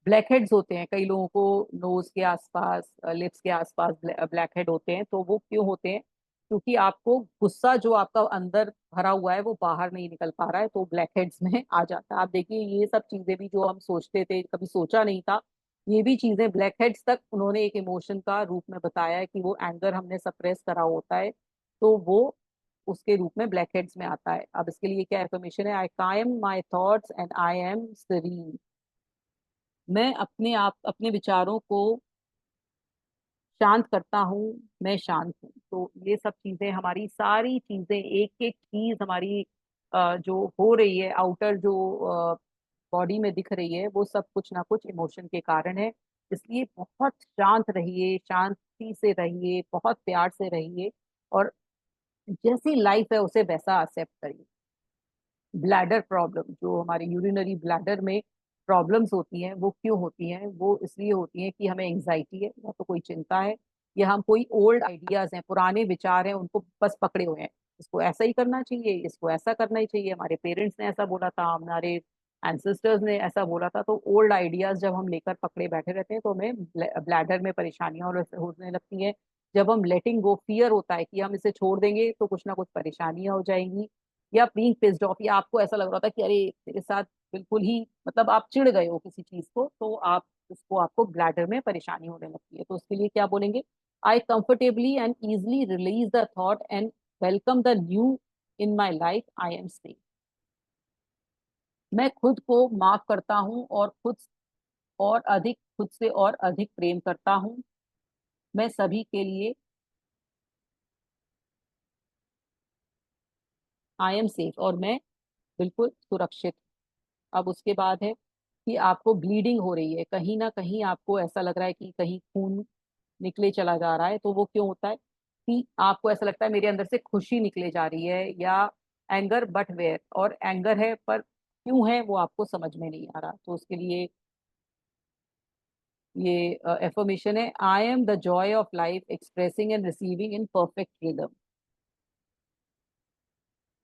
Black heads होते हैं कई लोगों को, नोज के आसपास, लिप्स के आसपास ब्लैक हेड होते हैं। तो वो क्यों होते हैं? क्योंकि आपको गुस्सा जो आपका अंदर भरा हुआ है वो बाहर नहीं निकल पा रहा है, तो ब्लैक हेड्स में आ जाता है। आप देखिए ये सब चीजें भी जो हम सोचते थे, कभी सोचा नहीं था, ये भी चीजें ब्लैक हेड्स तक उन्होंने एक इमोशन का रूप में बताया है कि वो एंगर हमने सप्रेस करा होता है, तो वो उसके रूप में ब्लैक हेड्स में आता है। अब इसके लिए क्या इन्फॉर्मेशन है? I calm my thoughts and I am serene. मैं अपने आप, अपने विचारों को शांत करता हूँ, मैं शांत हूँ। तो ये सब चीजें, हमारी सारी चीजें, एक एक चीज हमारी जो हो रही है, आउटर जो बॉडी में दिख रही है वो सब कुछ ना कुछ इमोशन के कारण है। इसलिए बहुत शांत रहिए, शांति से रहिए, बहुत प्यार से रहिए और जैसी लाइफ है उसे वैसा एक्सेप्ट करिए। ब्लैडर प्रॉब्लम, जो हमारी यूरिनरी ब्लैडर में प्रॉब्लम्स होती हैं, वो क्यों होती हैं? वो इसलिए होती हैं कि हमें एंग्जाइटी है या तो कोई चिंता है या हम कोई ओल्ड आइडियाज हैं, पुराने विचार हैं, उनको बस पकड़े हुए हैं। इसको ऐसा ही करना चाहिए, इसको ऐसा करना ही चाहिए, हमारे पेरेंट्स ने ऐसा बोला था, हमारे एंसेस्टर्स ने ऐसा बोला था। तो ओल्ड आइडियाज जब हम लेकर पकड़े बैठे रहते हैं तो हमें ब्लैडर में परेशानियां होने लगती हैं। जब हम लेटिंग गो, फियर होता है कि हम इसे छोड़ देंगे तो कुछ ना कुछ परेशानियां हो जाएंगी, या बीइंग पिस्ड ऑफ, या आपको ऐसा लग रहा था कि अरे मेरे साथ बिल्कुल ही, मतलब आप चिढ़ गए हो किसी चीज को, तो आप उसको, आपको ब्लैडर में परेशानी होने लगती है। तो उसके लिए क्या बोलेंगे? I comfortably and easily release the thought and welcome the new in my life, I am safe. मैं खुद को माफ करता हूँ और खुद से और अधिक प्रेम करता हूँ। मैं सभी के लिए आई एम सेफ, और मैं बिल्कुल सुरक्षित। अब उसके बाद है कि आपको ब्लीडिंग हो रही है, कहीं ना कहीं आपको ऐसा लग रहा है कि कहीं खून निकले चला जा रहा है। तो वो क्यों होता है? कि आपको ऐसा लगता है मेरे अंदर से खुशी निकले जा रही है, या एंगर, बट वेयर, और एंगर है पर क्यों है वो आपको समझ में नहीं आ रहा। तो उसके लिए ये एफर्मेशन है, I am the Joy of life expressing and receiving in perfect rhythm.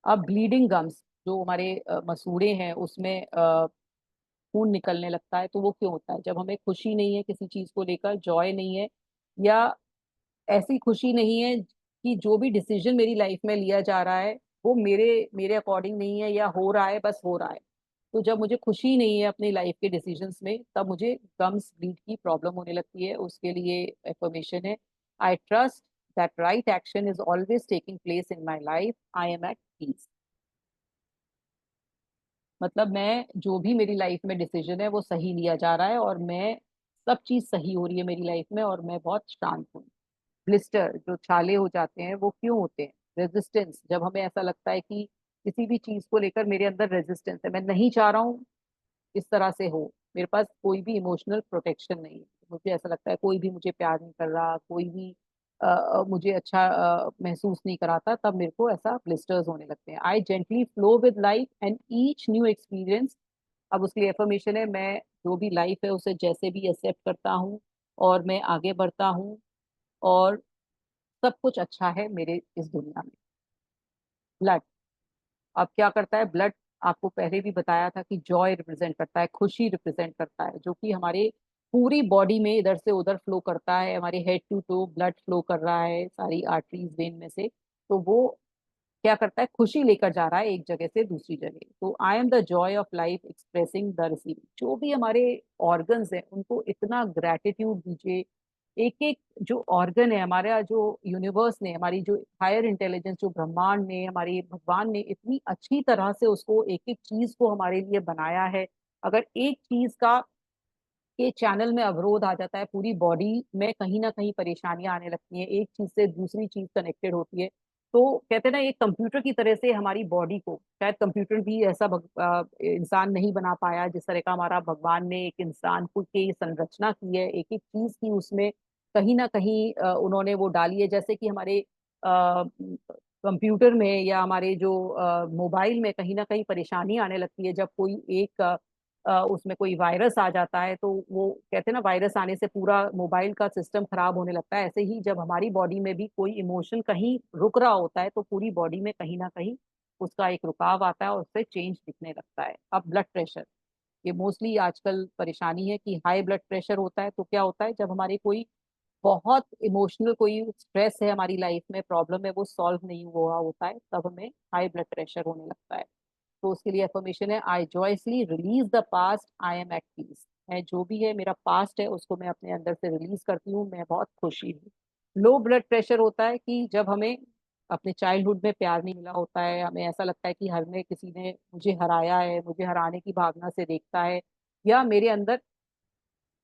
अब ब्लीडिंग गम्स, जो हमारे मसूड़े हैं उसमें खून निकलने लगता है, तो वो क्यों होता है? जब हमें खुशी नहीं है किसी चीज को लेकर, जॉय नहीं है, या ऐसी खुशी नहीं है कि जो भी डिसीजन मेरी लाइफ में लिया जा रहा है वो मेरे मेरे अकॉर्डिंग नहीं है, या हो रहा है बस हो रहा है। तो जब मुझे खुशी नहीं है अपनी लाइफ के डिसीजंस में, तब मुझे गम्स, ब्लीड की प्रॉब्लम होने लगती है। उसके लिए एफर्मेशन है, I trust that right action is always taking place in my life, I am at peace. मतलब मैं, जो भी मेरी लाइफ में डिसीजन है वो सही लिया जा रहा है, और मैं, सब चीज सही हो रही है मेरी लाइफ में, और मैं बहुत शांत हूँ। ब्लिस्टर, जो छाले हो जाते हैं, वो क्यों होते हैं? रेजिस्टेंस, जब हमें ऐसा लगता है कि किसी भी चीज को लेकर मेरे अंदर रेजिस्टेंस है, मैं नहीं चाह रहा हूँ इस तरह से हो, मेरे पास कोई भी इमोशनल प्रोटेक्शन नहीं है, मुझे ऐसा लगता है कोई भी मुझे प्यार नहीं कर रहा, कोई भी मुझे अच्छा महसूस नहीं कराता, तब मेरे को ऐसा ब्लिस्टर्स होने लगते हैं। I gently flow with life and each new experience. अब उसके लिए एफर्मेशन है, मैं जो भी लाइफ है उसे जैसे भी एक्सेप्ट करता हूँ और मैं आगे बढ़ता हूँ, और सब कुछ अच्छा है मेरे इस दुनिया में। ब्लड, अब क्या करता है ब्लड? आपको पहले भी बताया था कि जॉय रिप्रेजेंट करता है, खुशी रिप्रेजेंट करता है, जो कि हमारे पूरी बॉडी में इधर से उधर फ्लो करता है, हमारे head to toe blood flow कर रहा है सारी आर्टरीज, वेन में से। तो वो क्या करता है? खुशी लेकर जा रहा है एक जगह से दूसरी जगह। तो आई am the Joy of life expressing the receiving. जो भी हमारे ऑर्गन्स हैं उनको इतना ग्रेटिट्यूड दीजिए। एक एक जो ऑर्गन है हमारा, जो यूनिवर्स ने, हमारी जो हायर इंटेलिजेंस, जो ब्रह्मांड ने, हमारी भगवान ने इतनी अच्छी तरह से उसको, एक एक चीज को हमारे लिए बनाया है। अगर एक चीज का के चैनल में अवरोध आ जाता है, पूरी बॉडी में कहीं ना कहीं परेशानियां आने लगती हैं, एक चीज से दूसरी चीज कनेक्टेड होती है। तो कहते हैं ना, एक कंप्यूटर की तरह से हमारी बॉडी को, शायद कंप्यूटर भी ऐसा इंसान नहीं बना पाया जिस तरह का हमारा भगवान ने एक इंसान को की संरचना की है, एक एक चीज की उसमें कहीं ना कहीं उन्होंने वो डाली है। जैसे कि हमारे कंप्यूटर में या हमारे जो मोबाइल में कहीं ना कहीं परेशानी आने लगती है जब कोई एक उसमें कोई वायरस आ जाता है, तो वो कहते हैं ना, वायरस आने से पूरा मोबाइल का सिस्टम खराब होने लगता है। ऐसे ही जब हमारी बॉडी में भी कोई इमोशन कहीं रुक रहा होता है तो पूरी बॉडी में कहीं ना कहीं उसका एक रुकाव आता है और उससे चेंज दिखने लगता है। अब ब्लड प्रेशर, ये मोस्टली आजकल परेशानी है कि हाई ब्लड प्रेशर होता है। तो क्या होता है, जब हमारे कोई बहुत इमोशनल कोई स्ट्रेस है हमारी लाइफ में, प्रॉब्लम है, वो सॉल्व नहीं हुआ होता है, तब हमें हाई ब्लड प्रेशर होने लगता है। तो उसके लिए एफर्मेशन है, I joyously release the past, I am at peace. मैं, जो भी है मेरा पास्ट है उसको मैं अपने अंदर से रिलीज करती हूँ, मैं बहुत खुशी हूँ। लो ब्लड प्रेशर होता है कि जब हमें अपने चाइल्डहुड में प्यार नहीं मिला होता है, हमें ऐसा लगता है कि हर में किसी ने मुझे हराया है, मुझे हराने की भावना से देखता है, या मेरे अंदर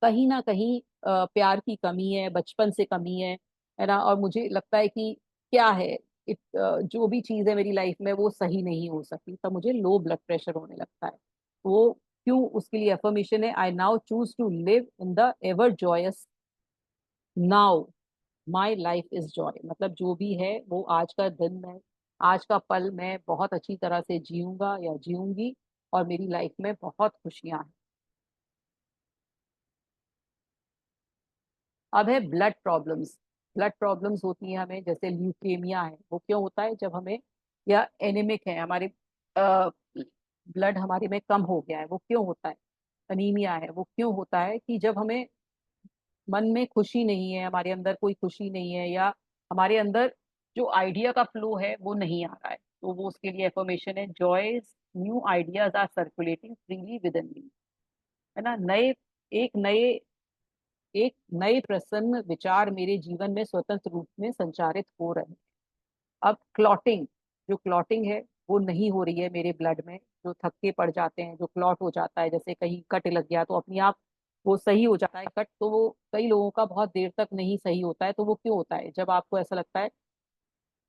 कहीं ना कहीं प्यार की कमी है, बचपन से कमी है ना, और मुझे लगता है कि क्या है, जो भी चीज है मेरी लाइफ में वो सही नहीं हो सकती, तब मुझे लो ब्लड प्रेशर होने लगता है। वो क्यों उसके लिए एफर्मेशन है, I now choose to live in the ever joyous now, my life is joy. मतलब जो भी है वो आज का दिन में, आज का पल मैं बहुत अच्छी तरह से जीऊंगा या जीऊंगी, और मेरी लाइफ में बहुत खुशियां हैं। अब है ब्लड प्रॉब्लम्स। ब्लड प्रॉब्लम्स होती हैं हमें, जैसे ल्यूकेमिया है, वो क्यों होता है जब हमें, या एनीमिक है, हमारे ब्लड हमारे में कम हो गया है, वो क्यों होता है। अनीमिया है, वो क्यों होता है कि जब हमें मन में खुशी नहीं है, हमारे अंदर कोई खुशी नहीं है, या हमारे अंदर जो आइडिया का फ्लो है वो नहीं आ रहा है, तो वो उसके लिए एफर्मेशन है, joyous new ideas are circulating freely with in me. है ना, एक नए एक नए प्रसन्न विचार मेरे जीवन में स्वतंत्र रूप में संचारित हो रहे हैं। अब क्लॉटिंग, जो क्लॉटिंग है वो नहीं हो रही है मेरे ब्लड में, जो थक्के पड़ जाते हैं, जो क्लॉट हो जाता है, जैसे कहीं कट लग गया तो अपने आप वो सही हो जाता है कट, तो वो कई लोगों का बहुत देर तक नहीं सही होता है। तो वो क्यों होता है, जब आपको ऐसा लगता है,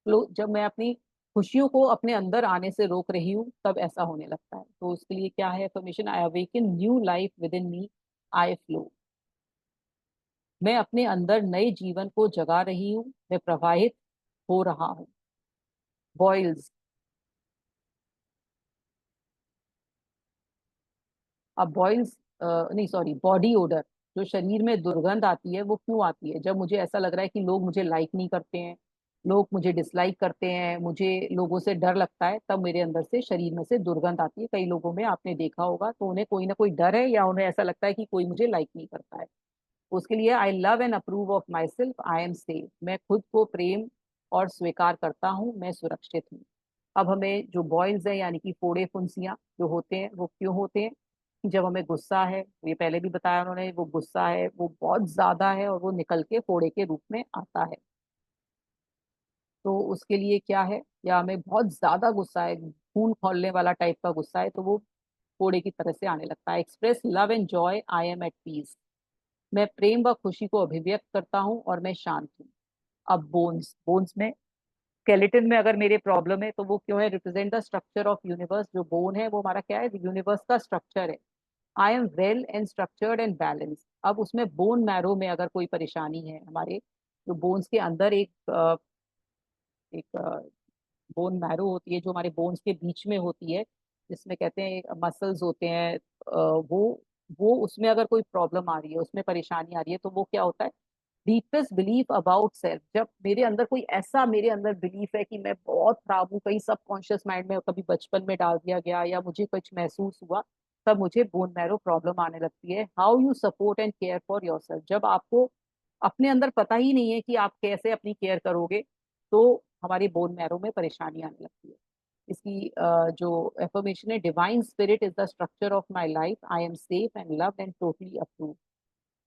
जब मैं अपनी खुशियों को अपने अंदर आने से रोक रही हूँ तब ऐसा होने लगता है। तो उसके लिए क्या है affirmation, I awaken new life with in me, I flow. मैं अपने अंदर नए जीवन को जगा रही हूँ, मैं प्रवाहित हो रहा हूँ। बॉयल्स, अब बॉयल्स, नहीं सॉरी, बॉडी ओडर, जो शरीर में दुर्गंध आती है वो क्यों आती है, जब मुझे ऐसा लग रहा है कि लोग मुझे लाइक नहीं करते हैं, लोग मुझे डिसलाइक करते हैं, मुझे लोगों से डर लगता है, तब मेरे अंदर से शरीर में से दुर्गंध आती है। कई लोगों में आपने देखा होगा, तो उन्हें कोई ना कोई डर है, या उन्हें ऐसा लगता है कि कोई मुझे लाइक नहीं करता है। उसके लिए I love and approve of myself, I am safe. मैं खुद को प्रेम और स्वीकार करता हूँ, मैं सुरक्षित हूँ। अब हमें जो बॉयल्स है, यानी कि फोड़े फुंसियां जो होते हैं, वो क्यों होते हैं, कि जब हमें गुस्सा है, ये पहले भी बताया उन्होंने, वो गुस्सा है वो बहुत ज्यादा है और वो निकल के फोड़े के रूप में आता है। तो उसके लिए क्या है, या हमें बहुत ज्यादा गुस्सा है, खून खौलने वाला टाइप का गुस्सा है, तो वो फोड़े की तरह से आने लगता है। Express love and joy, I am at peace. मैं प्रेम व खुशी को अभिव्यक्त करता हूँ और मैं शांत हूँ। अब बोन्स, बोन्स में, स्केलेटन में अगर मेरे प्रॉब्लम है तो वो क्यों है, represent the structure of universe. जो बोन है वो हमारा क्या है, यूनिवर्स का स्ट्रक्चर है। I am well and structured and balance. अब उसमें बोन मैरो में अगर कोई परेशानी है, हमारे जो बोन्स के अंदर एक बोन मैरो होती है, जो हमारे बोन्स के बीच में होती है, जिसमें कहते हैं मसल्स होते हैं, वो उसमें अगर कोई प्रॉब्लम आ रही है, उसमें परेशानी आ रही है, तो वो क्या होता है, डीपेस्ट बिलीफ अबाउट सेल्फ। जब मेरे अंदर कोई ऐसा, मेरे अंदर बिलीफ है कि मैं बहुत खराब हूँ, कहीं सबकॉन्शियस माइंड में कभी बचपन में डाल दिया गया, या मुझे कुछ महसूस हुआ, तब मुझे बोन मैरो प्रॉब्लम आने लगती है। How you support and care for yourself, जब आपको अपने अंदर पता ही नहीं है कि आप कैसे अपनी केयर करोगे, तो हमारी बोन मैरो में परेशानी आने लगती है। इसकी जो एफर्मेशन है, divine spirit is the structure of my life, I am safe and loved and totally approve.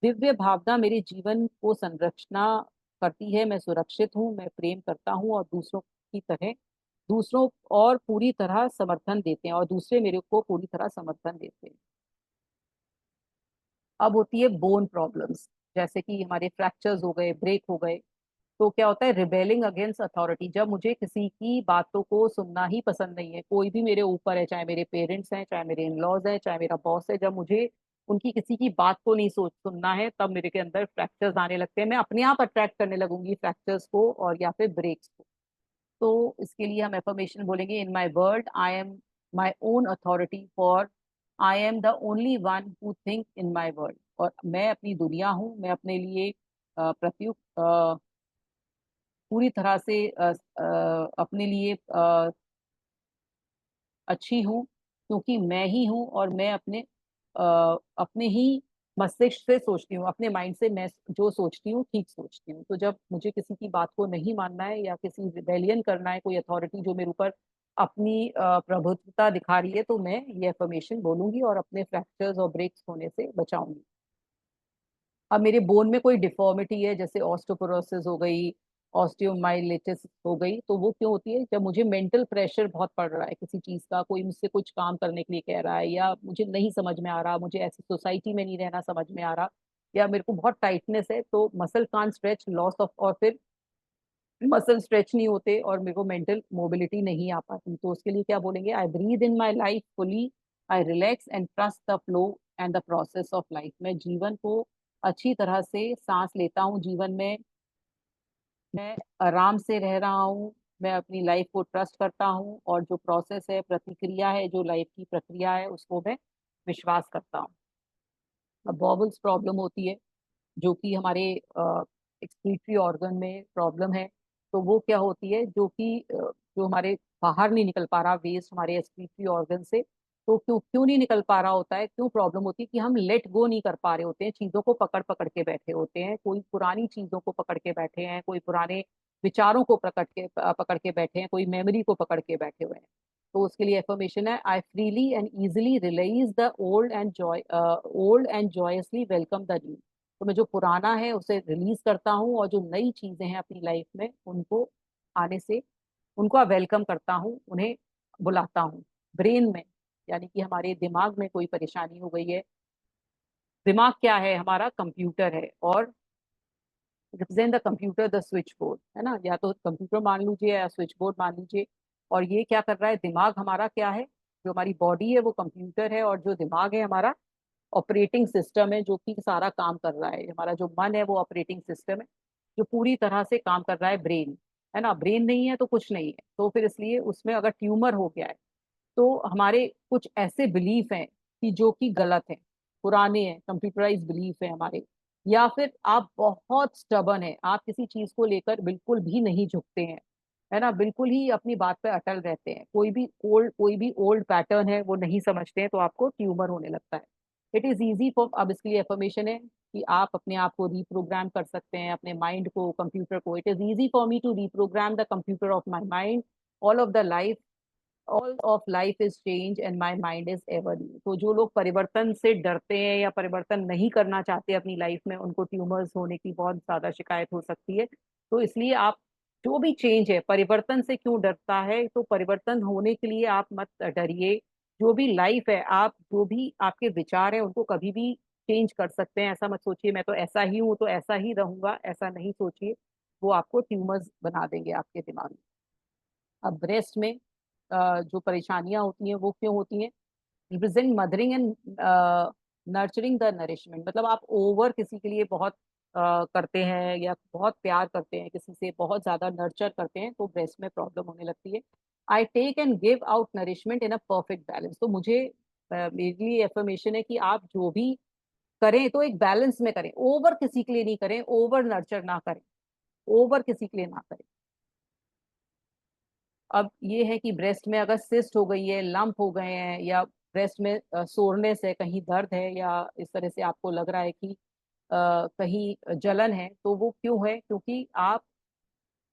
Divya भावना मेरे जीवन को संरचना करती है, मैं सुरक्षित हूँ, मैं प्रेम करता हूँ, और दूसरों की तरह, दूसरों और पूरी तरह समर्थन देते हैं, और दूसरे मेरे को पूरी तरह समर्थन देते हैं। अब होती है बोन प्रॉब्लम्स, जैसे कि हमारे फ्रैक्चर्स हो गए, ब्रेक हो गए, तो क्या होता है, रिबेलिंग अगेंस्ट अथॉरिटी। जब मुझे किसी की बातों को सुनना ही पसंद नहीं है, कोई भी मेरे ऊपर है, चाहे मेरे पेरेंट्स हैं, चाहे मेरे इन लॉज हैं, चाहे मेरा बॉस है, जब मुझे उनकी किसी की बात को नहीं सोच सुनना है, तब मेरे के अंदर फ्रैक्चर्स आने लगते हैं। मैं अपने आप अट्रैक्ट करने लगूंगी फ्रैक्चर्स को, और या फिर ब्रेक्स को। तो इसके लिए हम एफर्मेशन बोलेंगे, in my world I am my own authority, for I am the only one who think in my world. और मैं अपनी दुनिया हूँ, मैं अपने लिए प्रत्युत पूरी तरह से अपने लिए अच्छी हूँ, क्योंकि मैं ही हूँ, और मैं अपने ही मस्तिष्क से सोचती हूँ, अपने माइंड से मैं जो सोचती हूँ ठीक सोचती हूँ। तो जब मुझे किसी की बात को नहीं मानना है, या किसी रिबेलियन करना है, कोई अथॉरिटी जो मेरे ऊपर अपनी प्रभुत्वता दिखा रही है, तो मैं ये अफर्मेशन बोलूंगी और अपने फ्रैक्चर्स और ब्रेक्स होने से बचाऊंगी। अब मेरे बोन में कोई डिफॉर्मिटी है, जैसे ऑस्टियोपोरोसिस हो गई, ऑस्टियोमाइलिटिस हो गई, तो वो क्यों होती है, जब मुझे मेंटल प्रेशर बहुत पड़ रहा है किसी चीज का, कोई मुझसे कुछ काम करने के लिए कह रहा है, या मुझे नहीं समझ में आ रहा, मुझे ऐसी सोसाइटी में नहीं रहना समझ में आ रहा, या मेरे को बहुत टाइटनेस है, तो muscle can stretch, loss of, और फिर मसल स्ट्रेच नहीं होते, और मेरे को मेंटल मोबिलिटी नहीं आ पाती, तो उसके लिए क्या बोलेंगे, I breathe in my life fully, I relax and trust the flow and the process of life. मैं जीवन को अच्छी तरह से सांस लेता हूँ, जीवन में मैं आराम से रह रहा हूँ, मैं अपनी लाइफ को ट्रस्ट करता हूँ, और जो प्रोसेस है, प्रतिक्रिया है, जो लाइफ की प्रक्रिया है, उसको मैं विश्वास करता हूँ। अब बॉबल्स प्रॉब्लम होती है, जो कि हमारे एक्सक्रीटरी ऑर्गन में प्रॉब्लम है। तो वो क्या होती है, जो कि जो हमारे बाहर नहीं निकल पा रहा वेस्ट हमारे एक्सक्रीटरी ऑर्गन से। तो क्यों क्यों नहीं निकल पा रहा होता है, क्यों प्रॉब्लम होती है, कि हम लेट गो नहीं कर पा रहे होते हैं, चीजों को पकड़ पकड़ के बैठे होते हैं, कोई पुरानी चीजों को पकड़ के बैठे हैं, कोई पुराने विचारों को पकड़ के बैठे हैं, कोई मेमोरी को पकड़ के बैठे हुए हैं। तो उसके लिए एफर्मेशन है, I freely and easily release the old and joyously welcome the new. तो मैं जो पुराना है उसे रिलीज करता हूँ, और जो नई चीजें हैं अपनी लाइफ में उनको आने से उनको वेलकम करता हूँ, उन्हें बुलाता हूँ। ब्रेन में, यानी कि हमारे दिमाग में कोई परेशानी हो गई है। दिमाग क्या है, हमारा कंप्यूटर है, और represent the computer the switch board, है ना, या तो कंप्यूटर मान लीजिए या स्विच बोर्ड मान लीजिए। और ये क्या कर रहा है, दिमाग हमारा क्या है, जो हमारी बॉडी है वो कंप्यूटर है, और जो दिमाग है हमारा ऑपरेटिंग सिस्टम है, जो कि सारा काम कर रहा है। हमारा जो मन है वो ऑपरेटिंग सिस्टम है, जो पूरी तरह से काम कर रहा है। ब्रेन, है ना, ब्रेन नहीं है तो कुछ नहीं है। तो फिर इसलिए उसमें अगर ट्यूमर हो गया है, तो हमारे कुछ ऐसे बिलीफ हैं कि जो कि गलत हैं, पुराने हैं, कंप्यूटराइज बिलीफ है हमारे। या फिर आप बहुत स्टबन है, आप किसी चीज को लेकर बिल्कुल भी नहीं झुकते हैं, है ना, बिल्कुल ही अपनी बात पे अटल रहते हैं, कोई भी ओल्ड पैटर्न है वो नहीं समझते हैं, तो आपको ट्यूमर होने लगता है। इट इज ईजी फॉर, अब इसके लिए एफर्मेशन है कि आप अपने आप को रिप्रोग्राम कर सकते हैं, अपने माइंड को, कंप्यूटर को। It is easy for me to reprogram the computer of my mind. All of the life all of life is change and my mind is ever new. तो जो लोग परिवर्तन से डरते हैं या परिवर्तन नहीं करना चाहते अपनी लाइफ में, उनको ट्यूमर्स होने की बहुत ज्यादा शिकायत हो सकती है। तो इसलिए आप, जो भी चेंज है, परिवर्तन से क्यों डरता है, तो परिवर्तन होने के लिए आप मत डरिए। जो भी लाइफ है, आप जो भी आपके विचार है उनको कभी भी चेंज कर सकते हैं। ऐसा मत सोचिए मैं तो ऐसा ही हूं तो ऐसा ही रहूंगा, ऐसा नहीं सोचिए, वो आपको ट्यूमर्स बना देंगे आपके दिमाग में। अब ब्रेस्ट में जो परेशानियां होती हैं वो क्यों होती हैं, represent mothering and nurturing the nourishment. मतलब आप ओवर किसी के लिए बहुत करते हैं, या बहुत प्यार करते हैं, किसी से बहुत ज्यादा नर्चर करते हैं, तो ब्रेस्ट में प्रॉब्लम होने लगती है। I take and give out nourishment in a perfect balance. तो मुझे मेरे लिए एफर्मेशन है कि आप जो भी करें तो एक बैलेंस में करें, ओवर किसी के लिए नहीं करें, ओवर नर्चर ना करें, ओवर किसी के लिए ना करें। अब ये है कि ब्रेस्ट में अगर सिस्ट हो गई है, लंप हो गए हैं, या ब्रेस्ट में सोरनेस है, कहीं दर्द है, या इस तरह से आपको लग रहा है कि कहीं जलन है, तो वो क्यों है, क्योंकि आप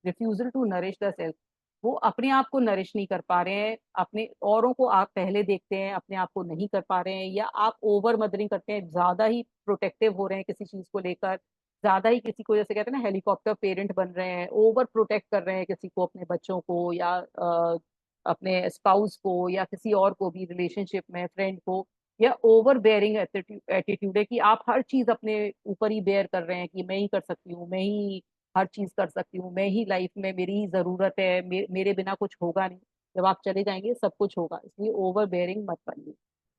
refusal to nourish the self, वो अपने आप को नरिश नहीं कर पा रहे हैं। अपने औरों को आप पहले देखते हैं, अपने आप को नहीं कर पा रहे हैं, या आप ओवर मदरिंग करते हैं, ज्यादा ही प्रोटेक्टिव हो रहे हैं किसी चीज को लेकर, ज्यादा ही किसी को, जैसे कहते हैं ना, हेलीकॉप्टर पेरेंट बन रहे हैं, ओवर प्रोटेक्ट कर रहे हैं किसी को, अपने बच्चों को, या अपने स्पाउस को, या किसी और को भी रिलेशनशिप में, फ्रेंड को। या ओवर बेयरिंग एटीट्यूड है कि आप हर चीज अपने ऊपर ही बेयर कर रहे हैं, कि मैं ही कर सकती हूँ, मैं ही हर चीज कर सकती हूँ, मैं ही लाइफ में, मेरी ही जरूरत है, मेरे बिना कुछ होगा नहीं, जब आप चले जाएंगे सब कुछ होगा, इसलिए ओवर बेयरिंग मत बनिए।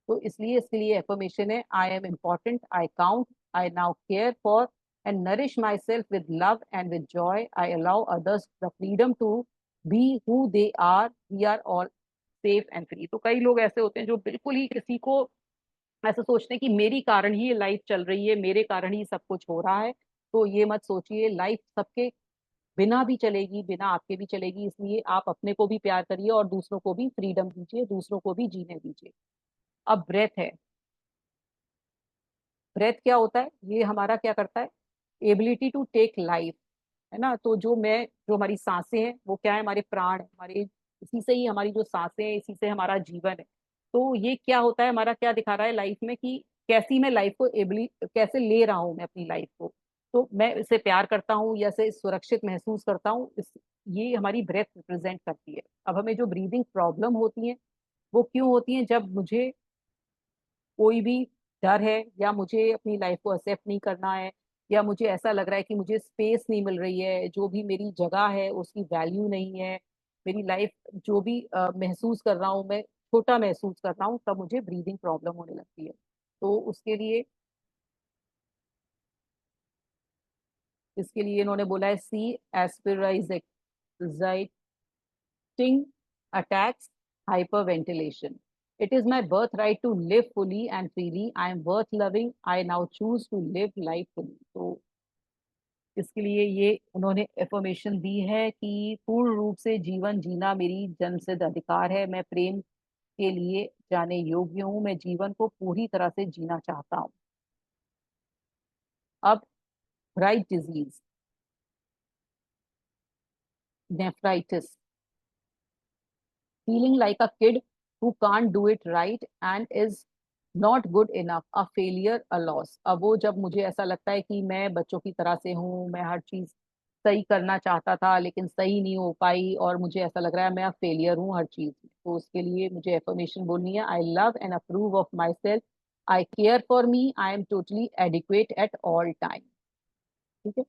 तो इसलिए इसके लिए एफर्मेशन है, I am important, I count, I now care for and nourish my self with love and with joy, I allow others the freedom to be who they are, we are all safe and free. तो कई लोग ऐसे होते हैं जो बिल्कुल ही किसी को ऐसा सोचते हैं कि मेरी कारण ही ये लाइफ चल रही है, मेरे कारण ही सब कुछ हो रहा है। तो ये मत सोचिए, लाइफ सबके बिना भी चलेगी, बिना आपके भी चलेगी, इसलिए आप अपने को भी प्यार करिए और दूसरों को भी फ्रीडम दीजिए, दूसरों को भी जीने दीजिए। अब ब्रेथ है, ब्रेथ क्या होता है, ये हमारा क्या करता है, एबिलिटी टू टेक लाइफ, है ना। तो जो हमारी सांसें हैं वो क्या है, हमारे प्राण है, हमारे इसी से ही हमारी जो सांसें हैं, इसी से हमारा जीवन है। तो ये क्या होता है, हमारा क्या दिखा रहा है लाइफ में, कि कैसी मैं लाइफ को एबिली कैसे ले रहा हूँ मैं अपनी लाइफ को। तो मैं इसे प्यार करता हूँ या इसे सुरक्षित महसूस करता हूँ, ये हमारी ब्रेथ रिप्रेजेंट करती है। अब हमें जो ब्रीदिंग प्रॉब्लम होती है वो क्यों होती है, जब मुझे कोई भी डर है, या मुझे अपनी लाइफ को एक्सेप्ट नहीं करना है, या मुझे ऐसा लग रहा है कि मुझे स्पेस नहीं मिल रही है, जो भी मेरी जगह है उसकी वैल्यू नहीं है, मेरी लाइफ जो भी महसूस कर रहा हूँ मैं छोटा महसूस करता हूँ तब मुझे ब्रीदिंग प्रॉब्लम होने लगती है। तो उसके लिए इसके लिए इन्होंने बोला है सी एस्पिराइजेटिंग attacks hyperventilation. It is my birthright to live fully and freely. I am worth loving. I now choose to live life fully. तो इसके लिए ये उन्होंने एफर्मेशन दी है कि पूर्ण रूप से जीवन जीना मेरी जन्मसिद्ध अधिकार है। मैं प्रेम के लिए जाने योग्य हूँ। मैं जीवन को पूरी तरह से जीना चाहता हूँ। अब bright disease, nephritis, feeling like a kid who can't do it right and is not good enough, a failure, a loss। अब वो जब मुझे ऐसा लगता है कि मैं बच्चों की तरह से हूँ, मैं हर चीज सही करना चाहता था लेकिन सही नहीं हो पाई और मुझे ऐसा लग रहा है मैं फेलियर हूँ हर चीज में, तो उसके लिए मुझे एफर्मेशन बोलनी है। I love and approve of myself, I care for me, I am totally adequate at all time. ठीक है।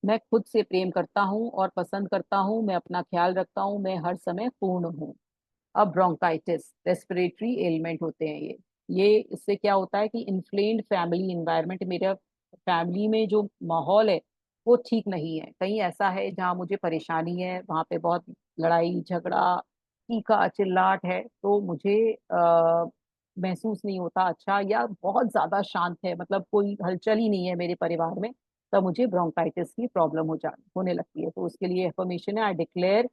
मैं खुद से प्रेम करता हूँ और पसंद करता हूँ, मैं अपना ख्याल रखता हूँ, मैं हर समय पूर्ण हूँ। अब ब्रोंकाइटिस, रेस्पिरेटरी एलिमेंट होते हैं ये इससे क्या होता है कि इन्फ्लेम्ड फैमिली इन्वायरमेंट, मेरा फैमिली में जो माहौल है वो ठीक नहीं है। कहीं ऐसा है जहाँ मुझे परेशानी है, वहां पे बहुत लड़ाई झगड़ा चीखा चिल्लाट है, तो मुझे महसूस नहीं होता अच्छा, या बहुत ज्यादा शांत है, मतलब कोई हलचल ही नहीं है मेरे परिवार में, तब मुझे ब्रोंकाइटिस की प्रॉब्लम होने लगती है। तो उसके लिए एफर्मेशन है, I declare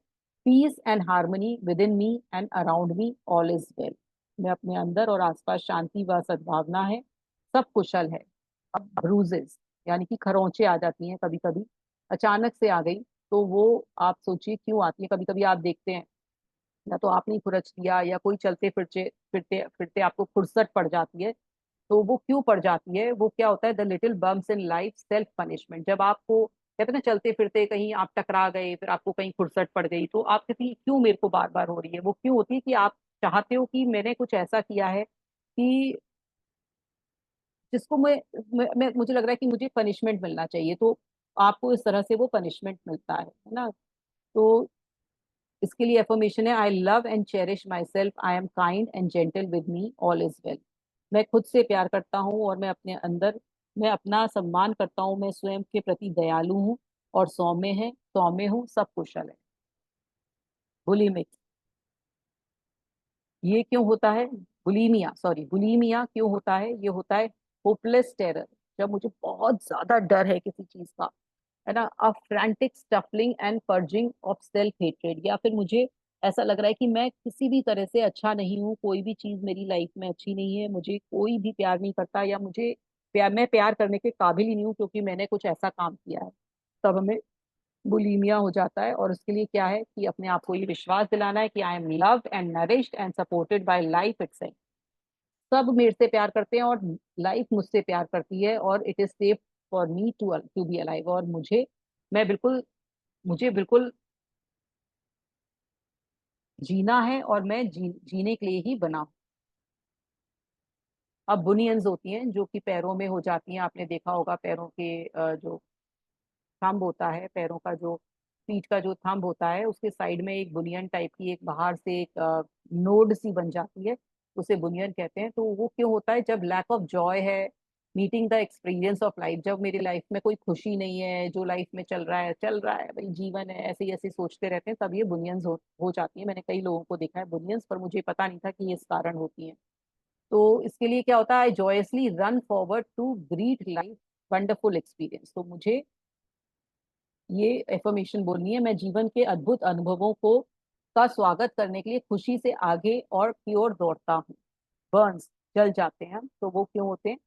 peace and harmony with in me and around me, all is well. मैं अपने अंदर और आसपास शांति व सद्भावना है, सब कुशल है। अब ब्रूजेस, यानी कि खरोंचे आ जाती हैं कभी कभी, अचानक से आ गई, तो वो आप सोचिए क्यों आती है। कभी कभी आप देखते हैं या तो आपने खुरच दिया या कोई चलते फिरते फिरते फिरते आपको फुर्सत पड़ जाती है, तो वो क्यों पड़ जाती है, वो क्या होता है, the little bumps in life self punishment. जब आपको कहते हैं ना चलते फिरते कहीं आप टकरा गए, फिर आपको कहीं फुर्सत पड़ गई, तो आप कहती हैं, क्यों मेरे को बार बार हो रही है, वो क्यों होती है कि आप चाहते हो कि मैंने कुछ ऐसा किया है कि जिसको मुझे लग रहा है कि मुझे पनिशमेंट मिलना चाहिए, तो आपको इस तरह से वो पनिशमेंट मिलता है ना। तो इसके लिए एफर्मेशन है, I love and cherish my self, I am kind and gentle with me, all is well. मैं खुद से प्यार करता हूँ और मैं अपने अंदर मैं अपना सम्मान करता हूँ, मैं स्वयं के प्रति दयालु हूँ और सौम्य हूँ, सब कुशल है। बुलिमिक, ये क्यों होता है, बुलीमिया क्यों होता है, ये होता है होपलेस टेरर, जब मुझे बहुत ज्यादा डर है किसी चीज का, है ना, a frantic stuffing and purging of self hatred, या फिर मुझे ऐसा लग रहा है कि मैं किसी भी तरह से अच्छा नहीं हूँ, कोई भी चीज मेरी लाइफ में अच्छी नहीं है, मुझे कोई भी प्यार नहीं करता, या मैं प्यार करने के काबिल ही नहीं हूँ क्योंकि मैंने कुछ ऐसा काम किया है, तब हमें बुलीमिया हो जाता है। और उसके लिए क्या है कि अपने आप को ये विश्वास दिलाना है कि I am loved and nourished and supported by life itself. सब मेरे से प्यार करते हैं और लाइफ मुझसे प्यार करती है, और it is safe for me to be alive, और मुझे बिल्कुल जीना है और मैं जीने के लिए ही बना हूं। अब बुनियंस होती हैं जो कि पैरों में हो जाती हैं, आपने देखा होगा पैरों के जो थंब होता है, पैरों का जो फीट का जो थंब होता है, उसके साइड में एक बुनियन टाइप की एक बाहर से एक नोड सी बन जाती है, उसे बुनियन कहते हैं। तो वो क्यों होता है, जब लैक ऑफ जॉय है, meeting the experience of life, जब मेरी लाइफ में कोई खुशी नहीं है, जो लाइफ में चल रहा है भाई, जीवन है ऐसे ही ऐसे सोचते रहते हैं, तब ये बुनियंस हो जाती है। मैंने कई लोगों को देखा है बुनियंस, पर मुझे पता नहीं था कि ये इस कारण होती है। तो इसके लिए क्या होता है, I joyously run forward to greet life wonderful experience. तो मुझे ये एफर्मेशन बोलनी है, मैं जीवन के अद्भुत अनुभवों को का स्वागत करने के लिए खुशी से आगे और की ओर दौड़ता हूँ। बर्न्स, जल जाते हैं हम, तो वो क्यों होते हैं,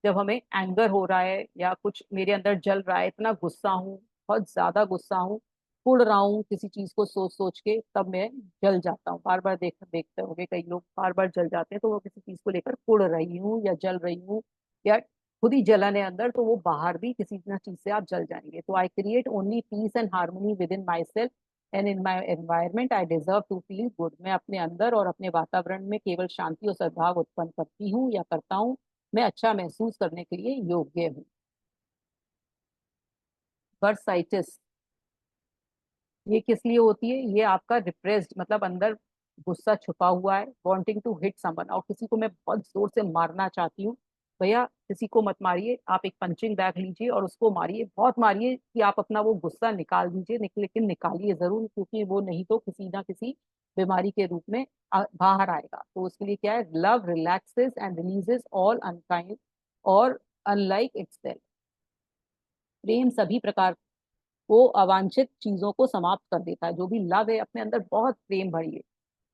जब हमें एंगर हो रहा है या कुछ मेरे अंदर जल रहा है, इतना गुस्सा हूँ, बहुत ज्यादा गुस्सा हूँ, कुड़ रहा हूँ किसी चीज को सोच सोच के, तब मैं जल जाता हूँ। बार बार देखते होंगे कई लोग बार बार जल जाते हैं, तो वो किसी चीज को लेकर कुड़ रही हूँ या जल रही हूँ, या खुद ही जलन है अंदर, तो वो बाहर भी किसी ना चीज से आप जल जाएंगे। तो I create only peace and harmony with in my self and in my environment, I deserve to feel good. मैं अपने अंदर और अपने वातावरण में केवल शांति और सद्भाव उत्पन्न करती हूँ या करता हूँ, मैं अच्छा महसूस करने के लिए योग्य हूँ। बर्साइटिस, ये किस लिए होती है? ये आपका रिप्रेस्ड, मतलब अंदर गुस्सा छुपा हुआ है, वांटिंग टू हिट समवन, और किसी को मैं बहुत जोर से मारना चाहती हूँ। भैया किसी को मत मारिए, आप एक पंचिंग बैग लीजिए और उसको मारिए, बहुत मारिए कि आप अपना वो गुस्सा निकाल दीजिए, लेकिन निकालिए जरूर, क्योंकि वो नहीं तो किसी ना किसी बीमारी के रूप में बाहर आएगा। तो उसके लिए क्या है, love relaxes and releases all unkind और अनलाइक इटसेल्फ। प्रेम सभी प्रकार वो अवांछित चीजों को समाप्त कर देता है। जो भी लव है, अपने अंदर बहुत प्रेम भरिए।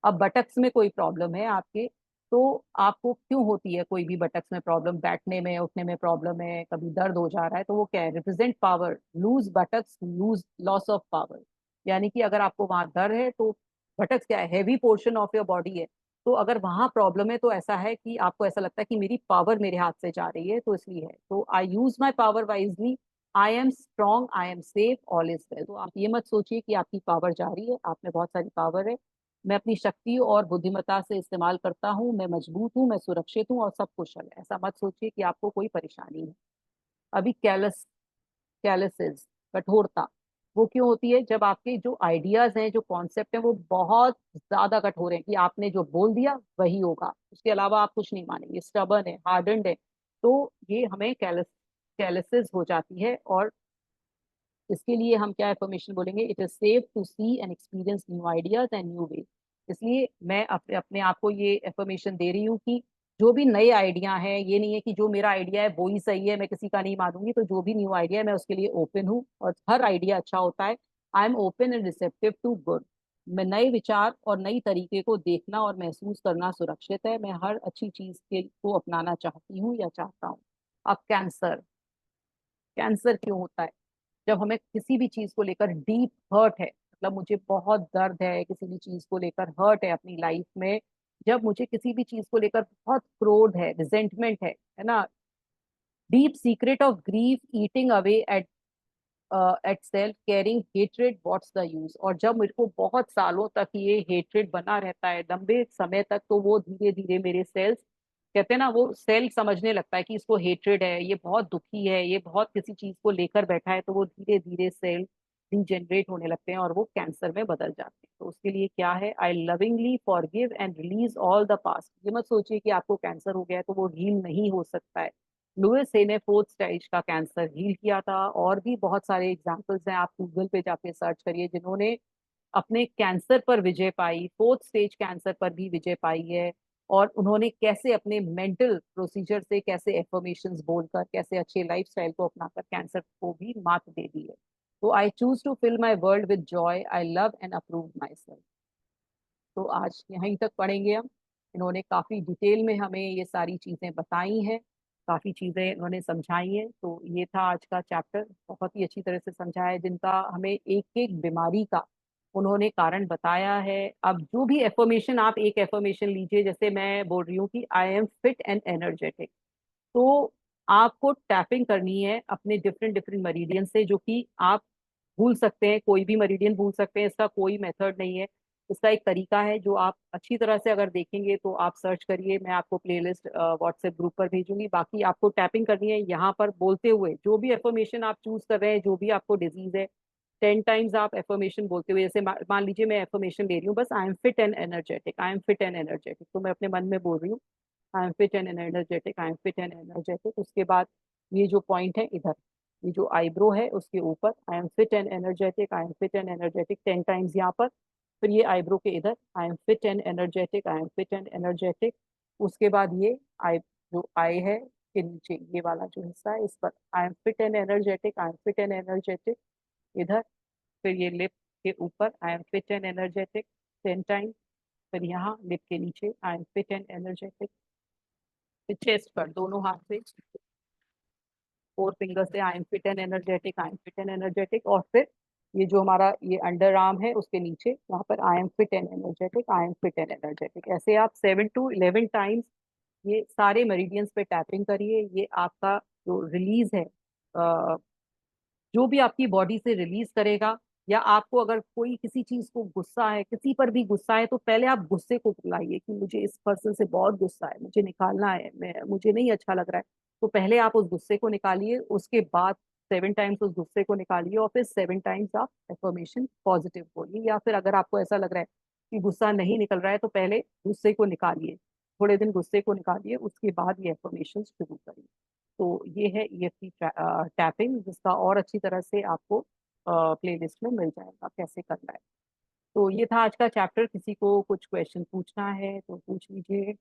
अब बटक्स में कोई प्रॉब्लम है आपके, तो आपको क्यों होती है कोई भी बटक्स में प्रॉब्लम, बैठने में उठने में प्रॉब्लम है, कभी दर्द हो जा रहा है, तो वो क्या है, represent power. Loose buttocks loose loss of power. यानी कि अगर आपको वहां दर्द है तो बटक्स क्या है, heavy portion of your body है। तो अगर वहां प्रॉब्लम है तो ऐसा है कि आपको ऐसा लगता है कि मेरी पावर मेरे हाथ से जा रही है, तो इसलिए है। तो I use my power wisely, I am strong, I am safe, all is well. तो आप ये मत सोचिए कि आपकी पावर जा रही है, आप में बहुत सारी पावर है। मैं अपनी शक्ति और बुद्धिमत्ता से इस्तेमाल करता हूँ, मैं मजबूत हूँ, मैं सुरक्षित हूँ और सब कुशल है। ऐसा मत सोचिए कि आपको कोई परेशानी है। अभी कैलसिस, कठोरता, वो क्यों होती है? जब आपके जो आइडियाज हैं, जो कॉन्सेप्ट हैं, वो बहुत ज्यादा कठोर हैं कि आपने जो बोल दिया वही होगा, उसके अलावा आप कुछ नहीं मानेंगे, स्टबर्न है, हार्डन्ड है। तो ये हमें कैलसिस हो जाती है। और इसके लिए हम क्या एफर्मेशन बोलेंगे, it is safe to see and experience new ideas and new way. इसलिए मैं अपने अपने आप को ये एफर्मेशन दे रही हूँ कि जो भी नए आइडिया हैं, ये नहीं है कि जो मेरा आइडिया है वो ही सही है, मैं किसी का नहीं मानूंगी। तो जो भी न्यू आइडिया है मैं उसके लिए ओपन हूँ, और हर आइडिया अच्छा होता है। I am open and receptive to good. मैं नए विचार और नई तरीके को देखना और महसूस करना सुरक्षित है। मैं हर अच्छी चीज के को अपनाना चाहती हूँ या चाहता हूँ। अब कैंसर, कैंसर क्यों होता है? जब हमें किसी भी चीज को लेकर डीप हर्ट है, मतलब मुझे बहुत दर्द है, किसी भी चीज को लेकर हर्ट है अपनी लाइफ में, जब मुझे किसी भी चीज को लेकर बहुत क्रोध है, रिजेंटमेंट है ना, deep secret of grief eating away at self, carrying hatred, what's the use. और जब मेरे को बहुत सालों तक ये हेट्रेड बना रहता है, लंबे समय तक, तो वो धीरे धीरे मेरे सेल्स, कहते हैं ना, वो सेल समझने लगता है कि इसको हेट्रेड है, ये बहुत दुखी है, ये बहुत किसी चीज को लेकर बैठा है, तो वो धीरे धीरे सेल डिजेनरेट होने लगते हैं और वो कैंसर में बदल जाते हैं। तो उसके लिए क्या है, I lovingly forgive and release all the past. ये मत सोचिए कि आपको कैंसर हो गया है तो वो हील नहीं हो सकता है। लुइस हे ने फोर्थ स्टेज का कैंसर हील किया था। और भी बहुत सारे एग्जाम्पल्स हैं, आप गूगल पे जाके सर्च करिए, जिन्होंने अपने कैंसर पर विजय पाई, फोर्थ स्टेज कैंसर पर भी विजय पाई है। और उन्होंने कैसे अपने मेंटल प्रोसीजर से, कैसे एफर्मेशंस बोलकर, कैसे अच्छे लाइफस्टाइल को अपनाकर कैंसर को भी मात दे दी है। तो I choose to fill my world with joy, I love and approve my self. तो आज यहीं तक पढ़ेंगे हम। इन्होंने काफी डिटेल में हमें ये सारी चीजें बताई हैं, काफी चीजें इन्होंने समझाई हैं। तो ये था आज का चैप्टर, बहुत ही अच्छी तरह से समझाया है, जिनका हमें एक एक बीमारी का उन्होंने कारण बताया है। अब जो भी एफर्मेशन, आप एक एफर्मेशन लीजिए, जैसे मैं बोल रही हूँ कि I am fit and energetic, तो आपको टैपिंग करनी है अपने डिफरेंट डिफरेंट मरीडियन से, जो कि आप भूल सकते हैं, कोई भी मरीडियन भूल सकते हैं, इसका कोई मेथड नहीं है। इसका एक तरीका है जो आप अच्छी तरह से अगर देखेंगे, तो आप सर्च करिए, मैं आपको प्लेलिस्ट व्हाट्सएप ग्रुप पर भेजूंगी। बाकी आपको टैपिंग करनी है यहाँ पर बोलते हुए, जो भी एफर्मेशन आप चूज कर रहे हैं, जो भी आपको डिजीज है, 10 टाइम्स आप एफर्मेशन बोलते हुए, जैसे मान लीजिए मैं एफर्मेशन ले रही हूँ बस, I am fit and energetic, I am fit and energetic, तो मैं अपने मन में बोल रही हूँ I am fit and energetic, I am fit and energetic. उसके बाद ये जो पॉइंट है इधर, ये जो आईब्रो है उसके ऊपर, I am fit and energetic, I am fit and energetic 10 times यहाँ पर। फिर ये आईब्रो के इधर, I am fit and energetic, I am fit and energetic. उसके बाद ये आई, जो आई है के नीचे ये वाला जो हिस्सा है, इस पर I am fit and energetic, I am fit and energetic इधर। फिर ये लिप के ऊपर, I am fit and energetic 10 times. फिर यहाँ लिप के नीचे, I am fit and energetic. फिर चेस्ट पर दोनों हाथ से, 4 फिंगर से, I am fit and energetic, I am fit and energetic. और फिर ये जो हमारा ये अंडर आर्म है उसके नीचे, वहां पर I am fit and energetic, I am fit and energetic. ऐसे आप 7 to 11 टाइम्स ये सारे मेरिडियंस पे टैपिंग करिए। ये आपका जो रिलीज है, जो भी आपकी बॉडी से रिलीज करेगा। या आपको अगर कोई किसी चीज को गुस्सा है, किसी पर भी गुस्सा है, तो पहले आप गुस्से को बुलाइए कि मुझे इस पर्सन से बहुत गुस्सा है, मुझे निकालना है, मैं मुझे नहीं अच्छा लग रहा है। तो पहले आप उस गुस्से को निकालिए, उसके बाद 7 टाइम्स उस गुस्से को निकालिए और फिर 7 टाइम्स आप एफर्मेशन पॉजिटिव बोलिए। या फिर अगर आपको ऐसा लग रहा है कि गुस्सा नहीं निकल रहा है तो पहले गुस्से को निकालिए, थोड़े दिन गुस्से को निकालिए, उसके बाद ये एफर्मेशन शुरू करिए। तो ये है ईएफटी टैपिंग, जिसका और अच्छी तरह से आपको प्लेलिस्ट में मिल जाएगा कैसे करना है। तो ये था आज का चैप्टर। किसी को कुछ क्वेश्चन पूछना है तो पूछ लीजिए।